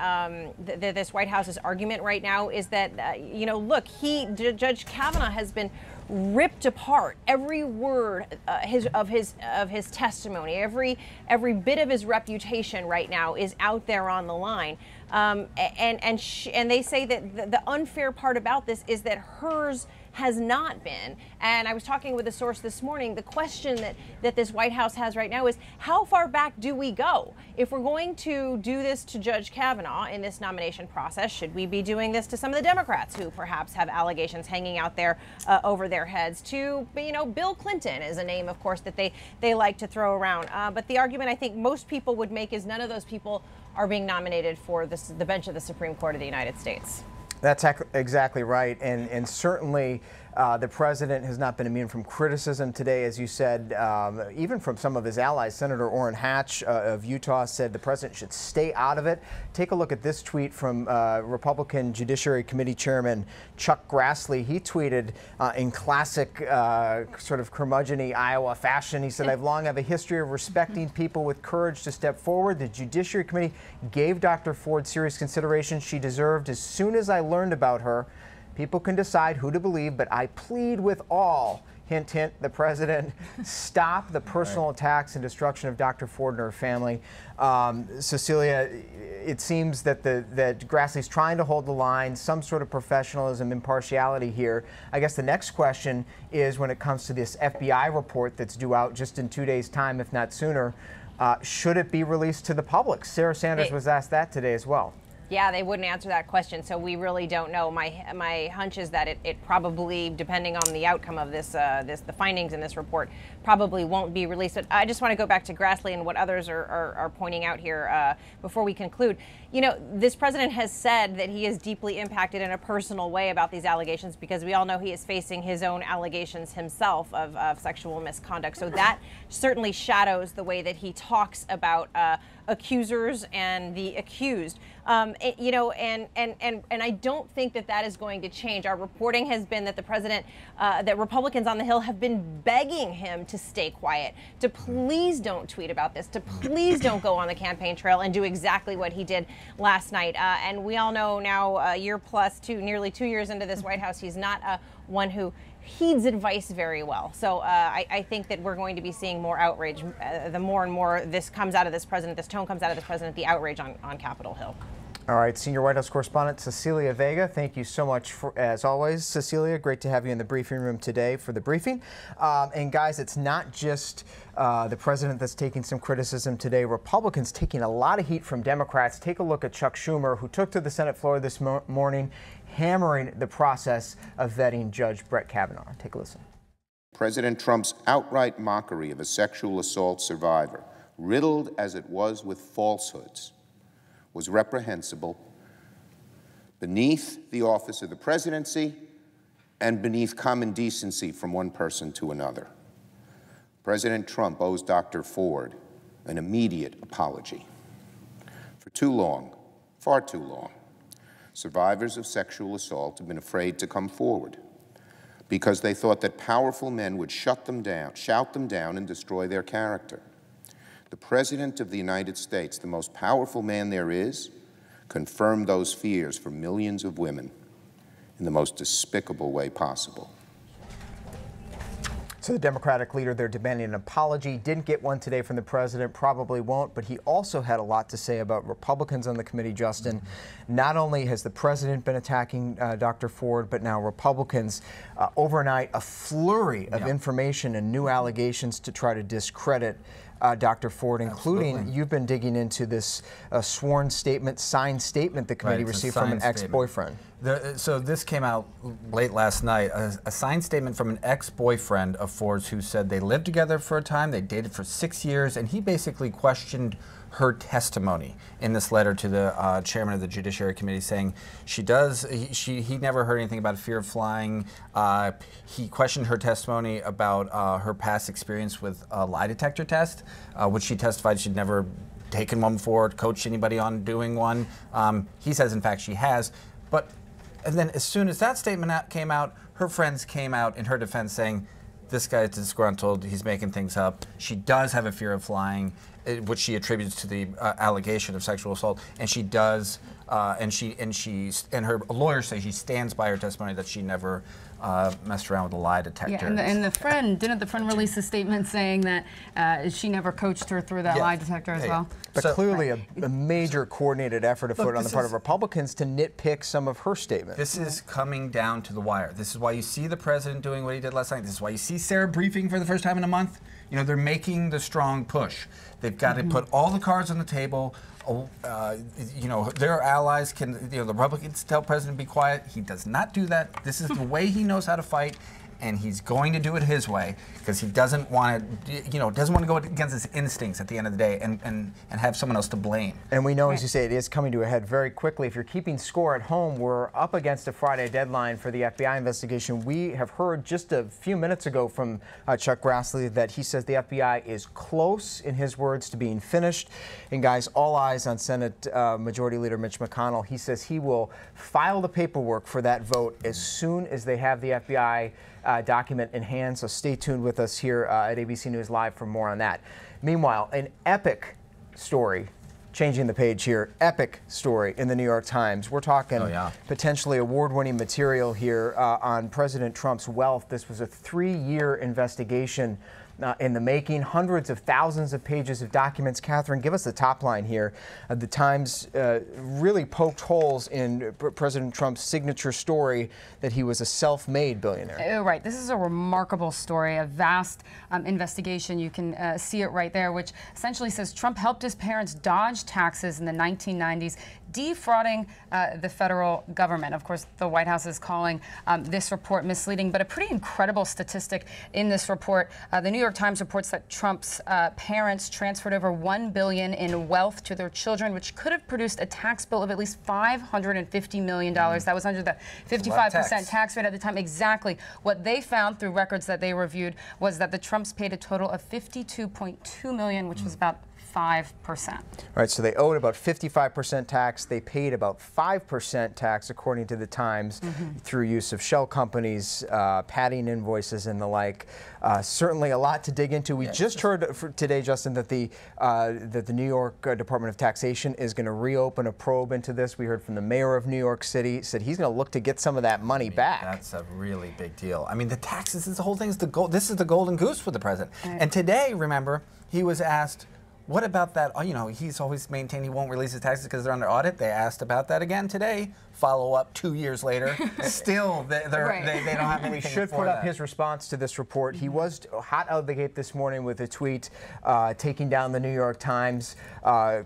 this White House's argument right now is that, you know, look, Judge Kavanaugh has been ripped apart. Every word of his testimony, every bit of his reputation right now is out there on the line. And they say that the unfair part about this is that hers has not been. And I was talking with a source this morning. The question that this White House has right now is, how far back do we go? If we're going to do this to Judge Kavanaugh in this nomination process, should we be doing this to some of the Democrats who perhaps have allegations hanging out there over their heads? To, you know, Bill Clinton is a name, of course, that they like to throw around. But the argument I think most people would make is none of those people are being nominated for the bench of the Supreme Court of the United States. That's exactly right, and certainly the president has not been immune from criticism today, as you said, even from some of his allies. Senator Orrin Hatch of Utah said the president should stay out of it. Take a look at this tweet from Republican Judiciary Committee Chairman Chuck Grassley. He tweeted in classic sort of curmudgeon-y Iowa fashion. He said, "I've long have a history of respecting people with courage to step forward. The Judiciary Committee gave Dr. Ford serious consideration she deserved. As soon as I learned about her, people can decide who to believe, but I plead with all," hint, hint, the president, "stop the personal attacks and destruction of Dr. Ford and her family." Cecilia, it seems that that Grassley's trying to hold the line, some sort of professionalism, impartiality here. I guess the next question is, when it comes to this FBI report that's due out just in 2 days' time, if not sooner, should it be released to the public? Sarah Sanders was asked that today as well. Yeah, they wouldn't answer that question, so we really don't know. My hunch is that it probably, depending on the outcome of the findings in this report, probably won't be released. But I just want to go back to Grassley and what others are pointing out here before we conclude. You know, this president has said that he is deeply impacted in a personal way about these allegations, because we all know he is facing his own allegations himself of sexual misconduct. So that certainly shadows the way that he talks about accusers and the accused. You know, and I don't think that is going to change. Our reporting has been that the president, that Republicans on the Hill have been begging him to stay quiet, to please don't tweet about this, to please don't go on the campaign trail and do exactly what he did last night. And we all know now, a year plus, nearly 2 years into this White House, he's not one who heeds advice very well. So I think that we're going to be seeing more outrage. The more and more this comes out of this president, this tone comes out of this president, the outrage on Capitol Hill. All right, senior White House correspondent Cecilia Vega, thank you so much, as always. Cecilia, great to have you in the briefing room today for the briefing. And guys, it's not just the president that's taking some criticism today. Republicans taking a lot of heat from Democrats. Take a look at Chuck Schumer, who took to the Senate floor this morning, hammering the process of vetting Judge Brett Kavanaugh. Take a listen. President Trump's outright mockery of a sexual assault survivor, riddled as it was with falsehoods, was reprehensible, beneath the office of the presidency and beneath common decency from one person to another. President Trump owes Dr. Ford an immediate apology. For too long, far too long, survivors of sexual assault have been afraid to come forward because they thought that powerful men would shout them down, and destroy their character. The President of the United States, the most powerful man there is, confirmed those fears for millions of women in the most despicable way possible. So the Democratic leader, they're demanding an apology. Didn't get one today from the president, probably won't, but he also had a lot to say about Republicans on the committee, Justin. Not only has the president been attacking Dr. Ford, but now Republicans, overnight, a flurry of information and new allegations to try to discredit Dr. Ford, including, you've been digging into this sworn statement, signed statement the committee received from an ex-boyfriend. So this came out late last night, a signed statement from an ex-boyfriend of Ford's who said they lived together for a time, they dated for 6 years, and he basically questioned her testimony in this letter to the chairman of the Judiciary Committee, saying he never heard anything about fear of flying. He questioned her testimony about her past experience with a lie detector test, which she testified she'd never taken one before, coached anybody on doing one. He says, in fact, she has. And then as soon as that statement came out, her friends came out in her defense saying, this guy's disgruntled, he's making things up. She does have a fear of flying, which she attributes to the allegation of sexual assault, and she does, and her lawyers say she stands by her testimony that she never messed around with a lie detector. Yeah, and the friend, didn't the friend release a statement saying that she never coached her through that lie detector as well? But clearly a major coordinated effort afoot on the part of Republicans to nitpick some of her statements. This is coming down to the wire. This is why you see the president doing what he did last night. This is why you see Sarah briefing for the first time in a month. You know, they're making the strong push. They've got to put all the cards on the table. You know, their allies can, the Republicans tell President be quiet. He does not do that. This is the way he knows how to fight, and he's going to do it his way because he doesn't want to, doesn't want to go against his instincts at the end of the day and have someone else to blame. And we know, as you say, it is coming to a head very quickly. If you're keeping score at home, we're up against a Friday deadline for the FBI investigation. We have heard just a few minutes ago from Chuck Grassley that he says the FBI is close, in his words, to being finished. And guys, all eyes on Senate Majority Leader Mitch McConnell. He says he will file the paperwork for that vote as soon as they have the FBI document in hand, so stay tuned with us here at ABC News Live for more on that. Meanwhile, an epic story, changing the page here, epic story in the New York Times. We're talking potentially award-winning material here on President Trump's wealth. This was a 3-year investigation in the making, hundreds of thousands of pages of documents. Catherine, give us the top line here. The Times really poked holes in President Trump's signature story that he was a self-made billionaire. Right. This is a remarkable story, a vast investigation. You can see it right there, which essentially says Trump helped his parents dodge taxes in the 1990s, defrauding the federal government. Of course, the White House is calling this report misleading, but a pretty incredible statistic in this report. The New York Times reports that Trump's parents transferred over $1 billion in wealth to their children, which could have produced a tax bill of at least $550 million. That was under the 55% tax rate at the time. Exactly. What they found through records that they reviewed was that the Trumps paid a total of $52.2 million, which was about 5%. All right, so they owed about 55% tax. They paid about 5% tax, according to the Times, through use of shell companies, padding invoices, and the like. Certainly a lot to dig into. We just heard today, Justin, that the New York Department of Taxation is going to reopen a probe into this. We heard from the mayor of New York City, said he's going to look to get some of that money back. That's a really big deal. I mean, the taxes, the whole thing is this is the golden goose for the president. And today, remember, he was asked, what about that? You know, he's always maintained he won't release his taxes because they're under audit. They asked about that again today. Follow up 2 years later. Still, they don't have anything. We should put up his response to this report. He was hot out of the gate this morning with a tweet taking down the New York Times,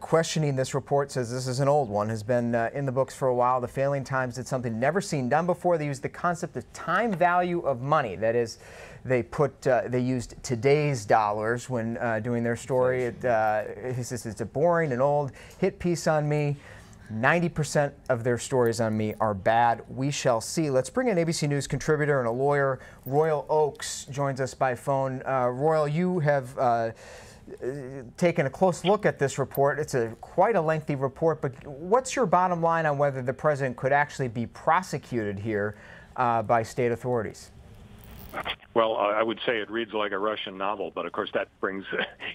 questioning this report. Says this is an old one, has been in the books for a while. The failing Times did something never seen done before. They used the concept of time value of money. That is, they used today's dollars when doing their story. He says it's a boring and old hit piece on me. 90% of their stories on me are bad. We shall see. Let's bring in ABC News contributor and a lawyer. Royal Oakes joins us by phone. Royal, you have taken a close look at this report. It's quite a lengthy report, but what's your bottom line on whether the president could actually be prosecuted here by state authorities? Well, I would say it reads like a Russian novel, but of course that brings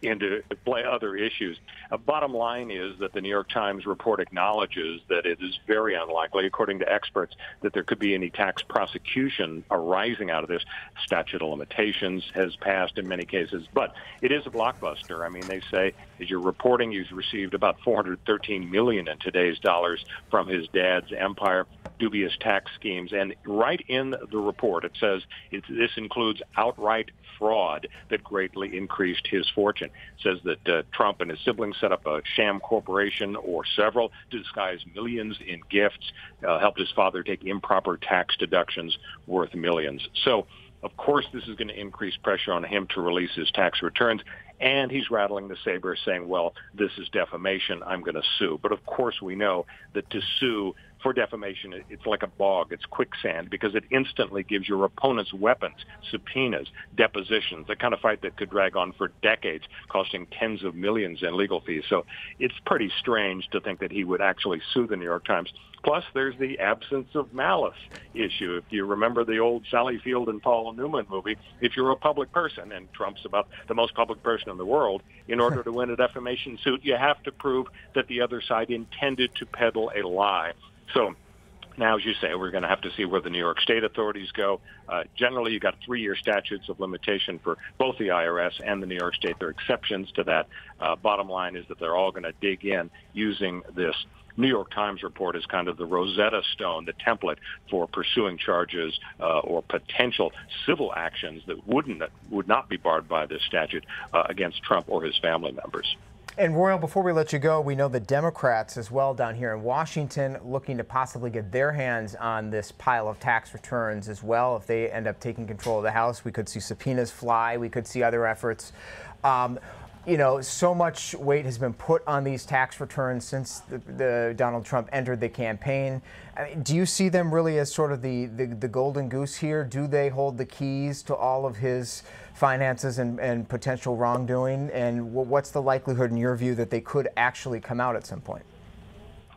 into play other issues. Bottom line is that the New York Times report acknowledges that it is very unlikely, according to experts, that there could be any tax prosecution arising out of this. Statute of limitations has passed in many cases, but it is a blockbuster. I mean, they say, as you're reporting, you've received about $413 million in today's dollars from his dad's empire, dubious tax schemes. And right in the report, it says this includes outright fraud that greatly increased his fortune. It says that Trump and his siblings set up a sham corporation or several to disguise millions in gifts, helped his father take improper tax deductions worth millions. So, of course, this is going to increase pressure on him to release his tax returns. And he's rattling the saber saying, well, this is defamation, I'm going to sue. But of course we know that to sue for defamation, it's like a bog, it's quicksand, because it instantly gives your opponents weapons, subpoenas, depositions, the kind of fight that could drag on for decades, costing tens of millions in legal fees. So it's pretty strange to think that he would actually sue the New York Times. Plus, there's the absence of malice issue. If you remember the old Sally Field and Paul Newman movie, if you're a public person, and Trump's about the most public person in the world, in order to win a defamation suit, you have to prove that the other side intended to peddle a lie. So now, as you say, we're going to have to see where the New York State authorities go. Generally, you've got 3-year statutes of limitation for both the IRS and the New York State. There are exceptions to that. Bottom line is that they're all going to dig in using this New York Times report as kind of the Rosetta Stone, the template for pursuing charges or potential civil actions that would not be barred by this statute against Trump or his family members. And Royal, before we let you go, we know the Democrats as well down here in Washington looking to possibly get their hands on this pile of tax returns as well. If they end up taking control of the House, we could see subpoenas fly. We could see other efforts. You know, so much weight has been put on these tax returns since the Donald Trump entered the campaign. I mean, do you see them really as sort of the golden goose here? Do they hold the keys to all of his finances and potential wrongdoing? And what's the likelihood, in your view, that they could actually come out at some point?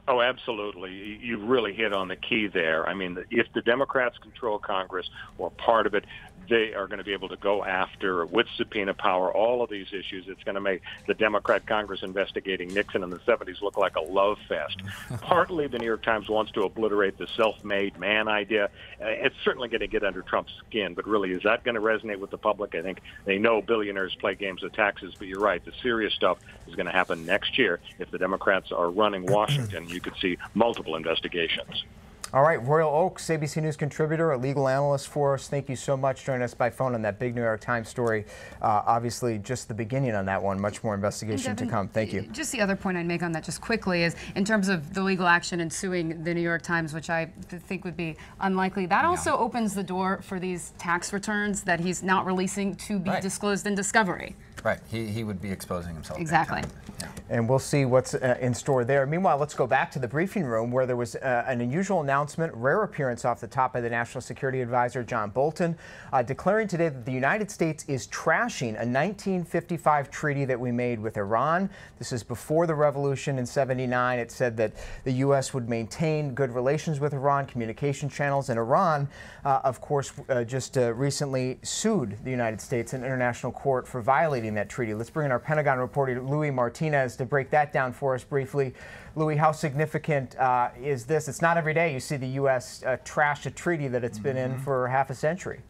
Oh, absolutely. You really hit on the key there. I mean, if the Democrats control Congress or part of it, they are going to be able to go after, with subpoena power, all of these issues. It's going to make the Democrat Congress investigating Nixon in the 70s look like a love fest. Partly, the New York Times wants to obliterate the self-made man idea. It's certainly going to get under Trump's skin, but really, is that going to resonate with the public? I think they know billionaires play games of taxes, but you're right. The serious stuff is going to happen next year. If the Democrats are running Washington, you could see multiple investigations. All right, Royal Oakes, ABC News contributor, a legal analyst for us. Thank you so much. Joining us by phone on that big New York Times story. Obviously, just the beginning on that one. Much more investigation to come. Thank you. Just the other point I'd make on that just quickly is, in terms of the legal action and suing the New York Times, which I think would be unlikely, that also opens the door for these tax returns that he's not releasing to be disclosed in discovery. Right. He would be exposing himself. Exactly. Yeah. And we'll see what's in store there. Meanwhile, let's go back to the briefing room where there was an unusual announcement, rare appearance off the top of the National Security Advisor, John Bolton, declaring today that the United States is trashing a 1955 treaty that we made with Iran. This is before the revolution in '79. It said that the U.S. would maintain good relations with Iran, communication channels, and Iran, of course, just recently sued the United States in international court for violating that treaty. Let's bring in our Pentagon reporter, Louis Martinez, to break that down for us briefly. Louis, how significant is this? It's not every day you see the U.S. Trash a treaty that it's been in for half a century.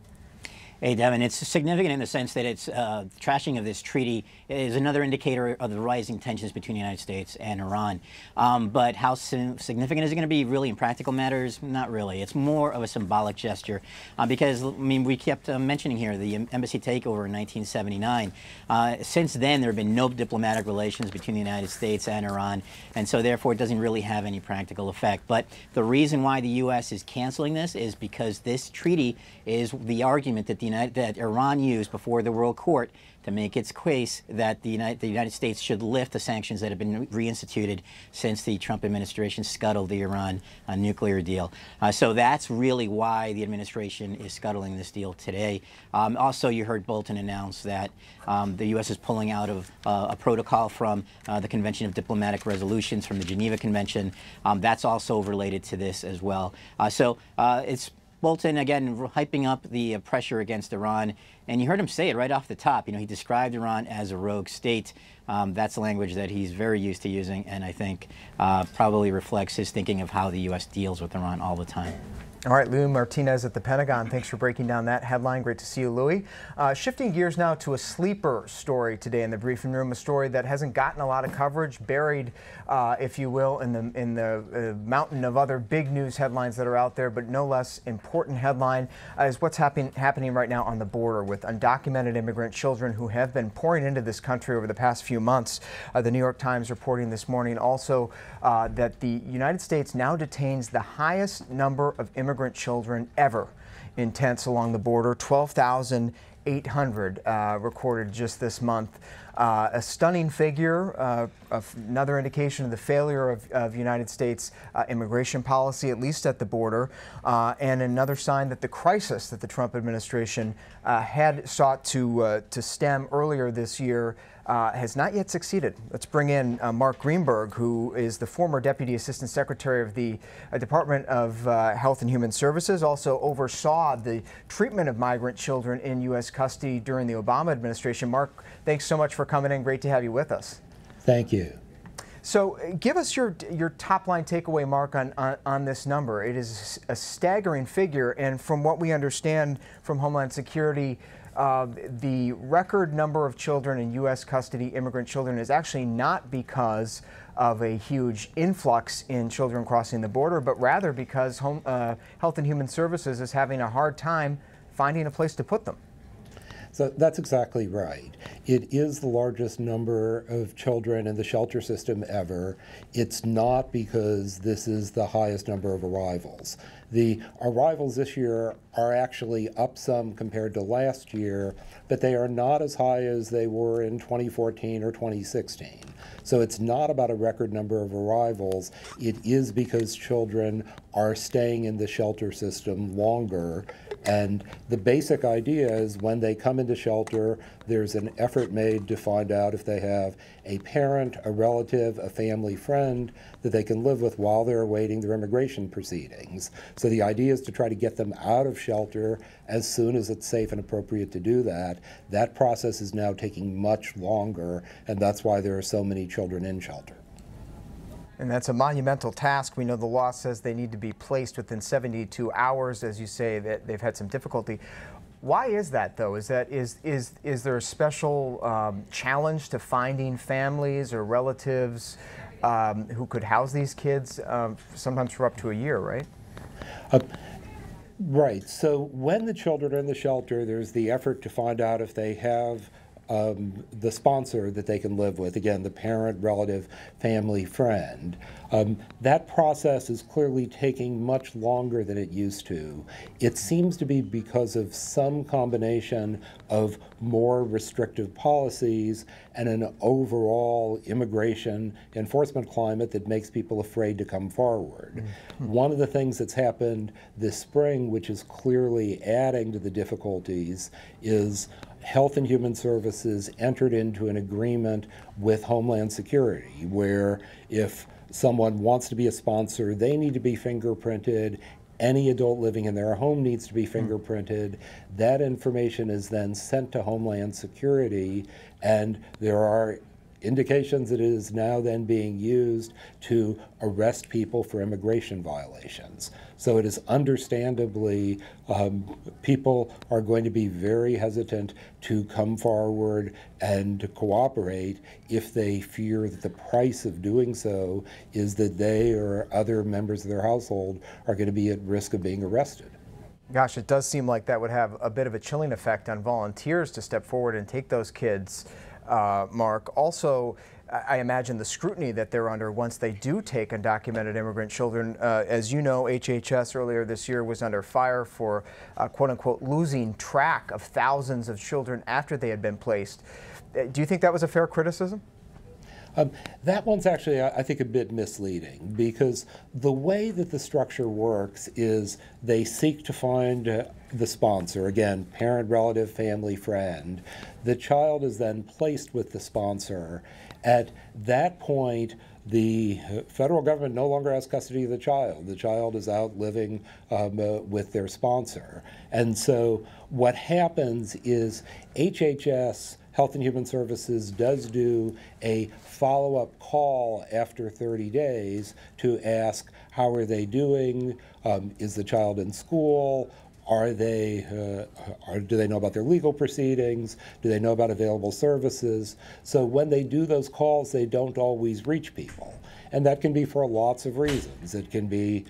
Hey, Devin, it's significant in the sense that it's trashing of this treaty is another indicator of the rising tensions between the United States and Iran. But how significant is it going to be really in practical matters? Not really. It's more of a symbolic gesture because, I mean, we kept mentioning here the embassy takeover in 1979. Since then, there have been no diplomatic relations between the United States and Iran, and so therefore it doesn't really have any practical effect. But the reason why the U.S. is canceling this is because this treaty is the argument that the that Iran used before the World Court to make its case that the United States should lift the sanctions that have been reinstituted since the Trump administration scuttled the Iran nuclear deal. So that's really why the administration is scuttling this deal today. Also, you heard Bolton announce that the U.S. is pulling out of a protocol from the Convention of Diplomatic Resolutions, from the Geneva Convention. That's also related to this as well. So it's Bolton, again, hyping up the pressure against Iran. And you heard him say it right off the top. You know, he described Iran as a rogue state. That's a language that he's very used to using, and I think probably reflects his thinking of how the U.S. deals with Iran all the time. All right, Louis Martinez at the Pentagon, thanks for breaking down that headline. Great to see you, Louis. Shifting gears now to a sleeper story today in the briefing room, a story that hasn't gotten a lot of coverage, buried, if you will, in the mountain of other big news headlines that are out there, but no less important headline is what's happening right now on the border with undocumented immigrant children who have been pouring into this country over the past few months. The New York Times reporting this morning also that the United States now detains the highest number of immigrant children ever in tents along the border, 12,800 recorded just this month. A stunning figure, another indication of the failure of United States immigration policy, at least at the border, and another sign that the crisis that the Trump administration had sought to stem earlier this year has not yet succeeded. Let's bring in Mark Greenberg, who is the former Deputy Assistant Secretary of the Department of Health and Human Services, also oversaw the treatment of migrant children in U.S. custody during the Obama administration. Mark, thanks so much for coming in. Great to have you with us. Thank you. So give us your top line takeaway, Mark, on this number. It is a staggering figure, and from what we understand from Homeland Security, the record number of children in U.S. custody, immigrant children, is actually not because of a huge influx in children crossing the border, but rather because Health and Human Services is having a hard time finding a place to put them. So that's exactly right. It is the largest number of children in the shelter system ever. It's not because this is the highest number of arrivals. The arrivals this year are actually up some compared to last year, but they are not as high as they were in 2014 or 2016. So it's not about a record number of arrivals. It is because children are staying in the shelter system longer. And the basic idea is when they come into shelter, there's an effort made to find out if they have a parent, a relative, a family friend that they can live with while they're awaiting their immigration proceedings. So the idea is to try to get them out of shelter as soon as it's safe and appropriate to do that. That process is now taking much longer, and that's why there are so many children in shelter. And that's a monumental task. We know the law says they need to be placed within 72 hours. As you say, that they've had some difficulty. Why is that, though? Is there a special challenge to finding families or relatives who could house these kids, sometimes for up to a year, right? Right. So when the children are in the shelter, there's the effort to find out if they have the sponsor that they can live with, again, the parent, relative, family, friend. That process is clearly taking much longer than it used to. It seems to be because of some combination of more restrictive policies and an overall immigration enforcement climate that makes people afraid to come forward. One of the things that's happened this spring, which is clearly adding to the difficulties, is Health and Human Services entered into an agreement with Homeland Security where if someone wants to be a sponsor, they need to be fingerprinted. Any adult living in their home needs to be fingerprinted. That information is then sent to Homeland Security, and there are indications that it is now then being used to arrest people for immigration violations. So it is understandably, people are going to be very hesitant to come forward and to cooperate if they fear that the price of doing so is that they or other members of their household are going to be at risk of being arrested. Gosh, it does seem like that would have a bit of a chilling effect on volunteers to step forward and take those kids Mark. Also, I imagine the scrutiny that they're under once they do take undocumented immigrant children. As you know, HHS earlier this year was under fire for, quote unquote, losing track of thousands of children after they had been placed. Do you think that was a fair criticism? That one's actually, I think, a bit misleading, because the way that the structure works is they seek to find the sponsor, again, parent, relative, family, friend. The child is then placed with the sponsor. At that point, the federal government no longer has custody of the child. The child is out living with their sponsor. And so what happens is HHS, Health and Human Services, does do a follow-up call after 30 days to ask, how are they doing? Is the child in school? Do they know about their legal proceedings? Do they know about available services? So when they do those calls, they don't always reach people. And that can be for lots of reasons. It can be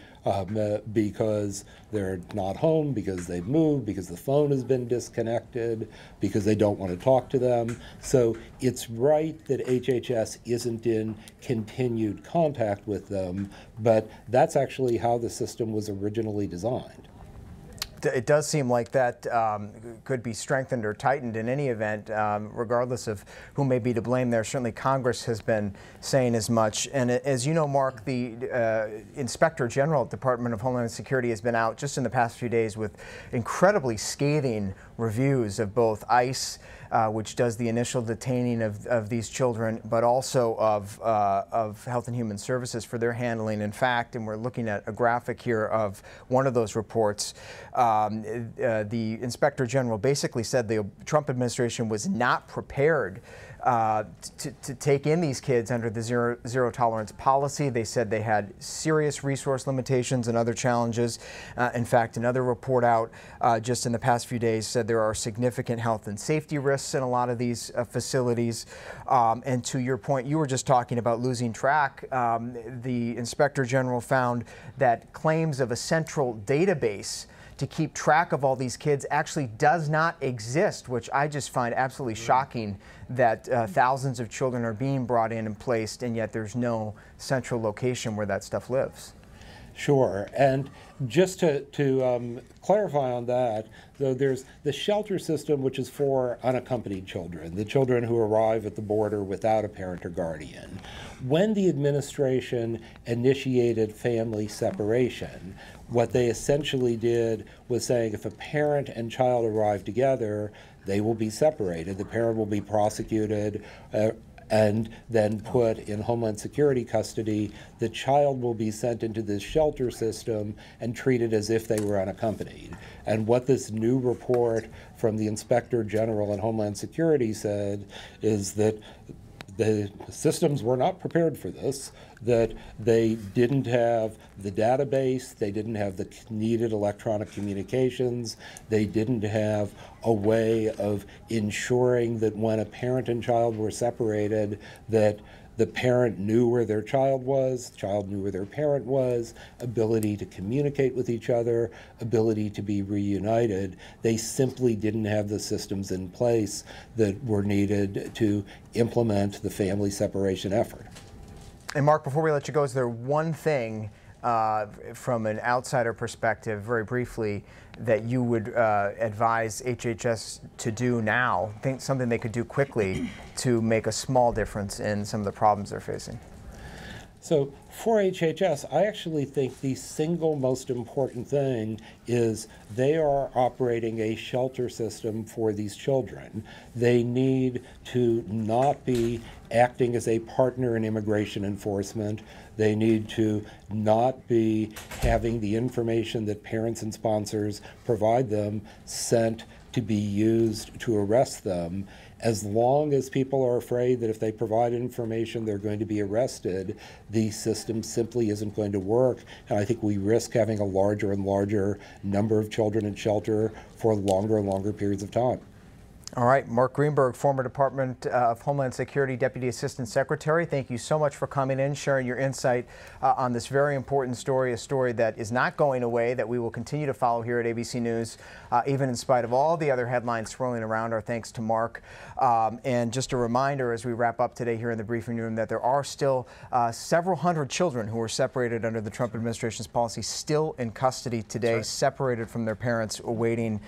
because they're not home, because they've moved, because the phone has been disconnected, because they don't want to talk to them. So it's right that HHS isn't in continued contact with them, but that's actually how the system was originally designed. It does seem like that could be strengthened or tightened in any event, regardless of who may be to blame there. Certainly Congress has been saying as much. And as you know, Mark, the Inspector General at the Department of Homeland Security has been out just in the past few days with incredibly scathing reviews of both ICE, which does the initial detaining of these children, but also of Health and Human Services for their handling. In fact, and we're looking at a graphic here of one of those reports, the Inspector General basically said the Trump administration was not prepared to take in these kids under the zero tolerance policy. They said they had serious resource limitations and other challenges. In fact, another report out just in the past few days said there are significant health and safety risks in a lot of these facilities. And to your point, you were just talking about losing track. The Inspector General found that claims of a central database to keep track of all these kids actually does not exist, which I just find absolutely shocking, that thousands of children are being brought in and placed, and yet there's no central location where that stuff lives. Sure, and just to clarify on that, though, there's the shelter system, which is for unaccompanied children, the children who arrive at the border without a parent or guardian. When the administration initiated family separation, what they essentially did was saying if a parent and child arrive together, they will be separated. The parent will be prosecuted and then put in Homeland Security custody. The child will be sent into this shelter system and treated as if they were unaccompanied. And what this new report from the Inspector General and Homeland Security said is that the systems were not prepared for this, that they didn't have the database, they didn't have the needed electronic communications, they didn't have a way of ensuring that when a parent and child were separated, that the parent knew where their child was, the child knew where their parent was, ability to communicate with each other, ability to be reunited. They simply didn't have the systems in place that were needed to implement the family separation effort. And Mark, before we let you go, is there one thing from an outsider perspective, very briefly, that you would advise HHS to do now, something they could do quickly to make a small difference in some of the problems they're facing? So for HHS, I actually think the single most important thing is they are operating a shelter system for these children. They need to not be acting as a partner in immigration enforcement. They need to not be having the information that parents and sponsors provide them sent to be used to arrest them. As long as people are afraid that if they provide information they're going to be arrested, the system simply isn't going to work. And I think we risk having a larger and larger number of children in shelter for longer and longer periods of time. All right, Mark Greenberg, former Department of Homeland Security Deputy Assistant Secretary, thank you so much for coming in, sharing your insight on this very important story, a story that is not going away, that we will continue to follow here at ABC News, even in spite of all the other headlines swirling around. Our thanks to Mark. And just a reminder as we wrap up today here in the briefing room that there are still several hundred children who were separated under the Trump administration's policy still in custody today, separated from their parents, waiting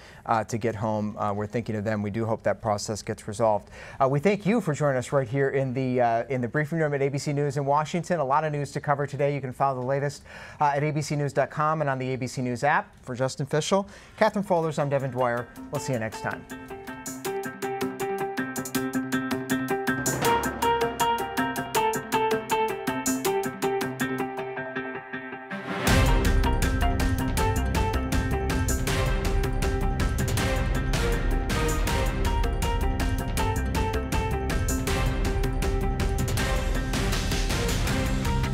to get home. We're thinking of them. We do hope that process gets resolved. We thank you for joining us right here in the briefing room at ABC News in Washington. A lot of news to cover today. You can follow the latest at abcnews.com and on the ABC News app. For Justin Fischel, Catherine Folders, I'm Devin Dwyer. We'll see you next time.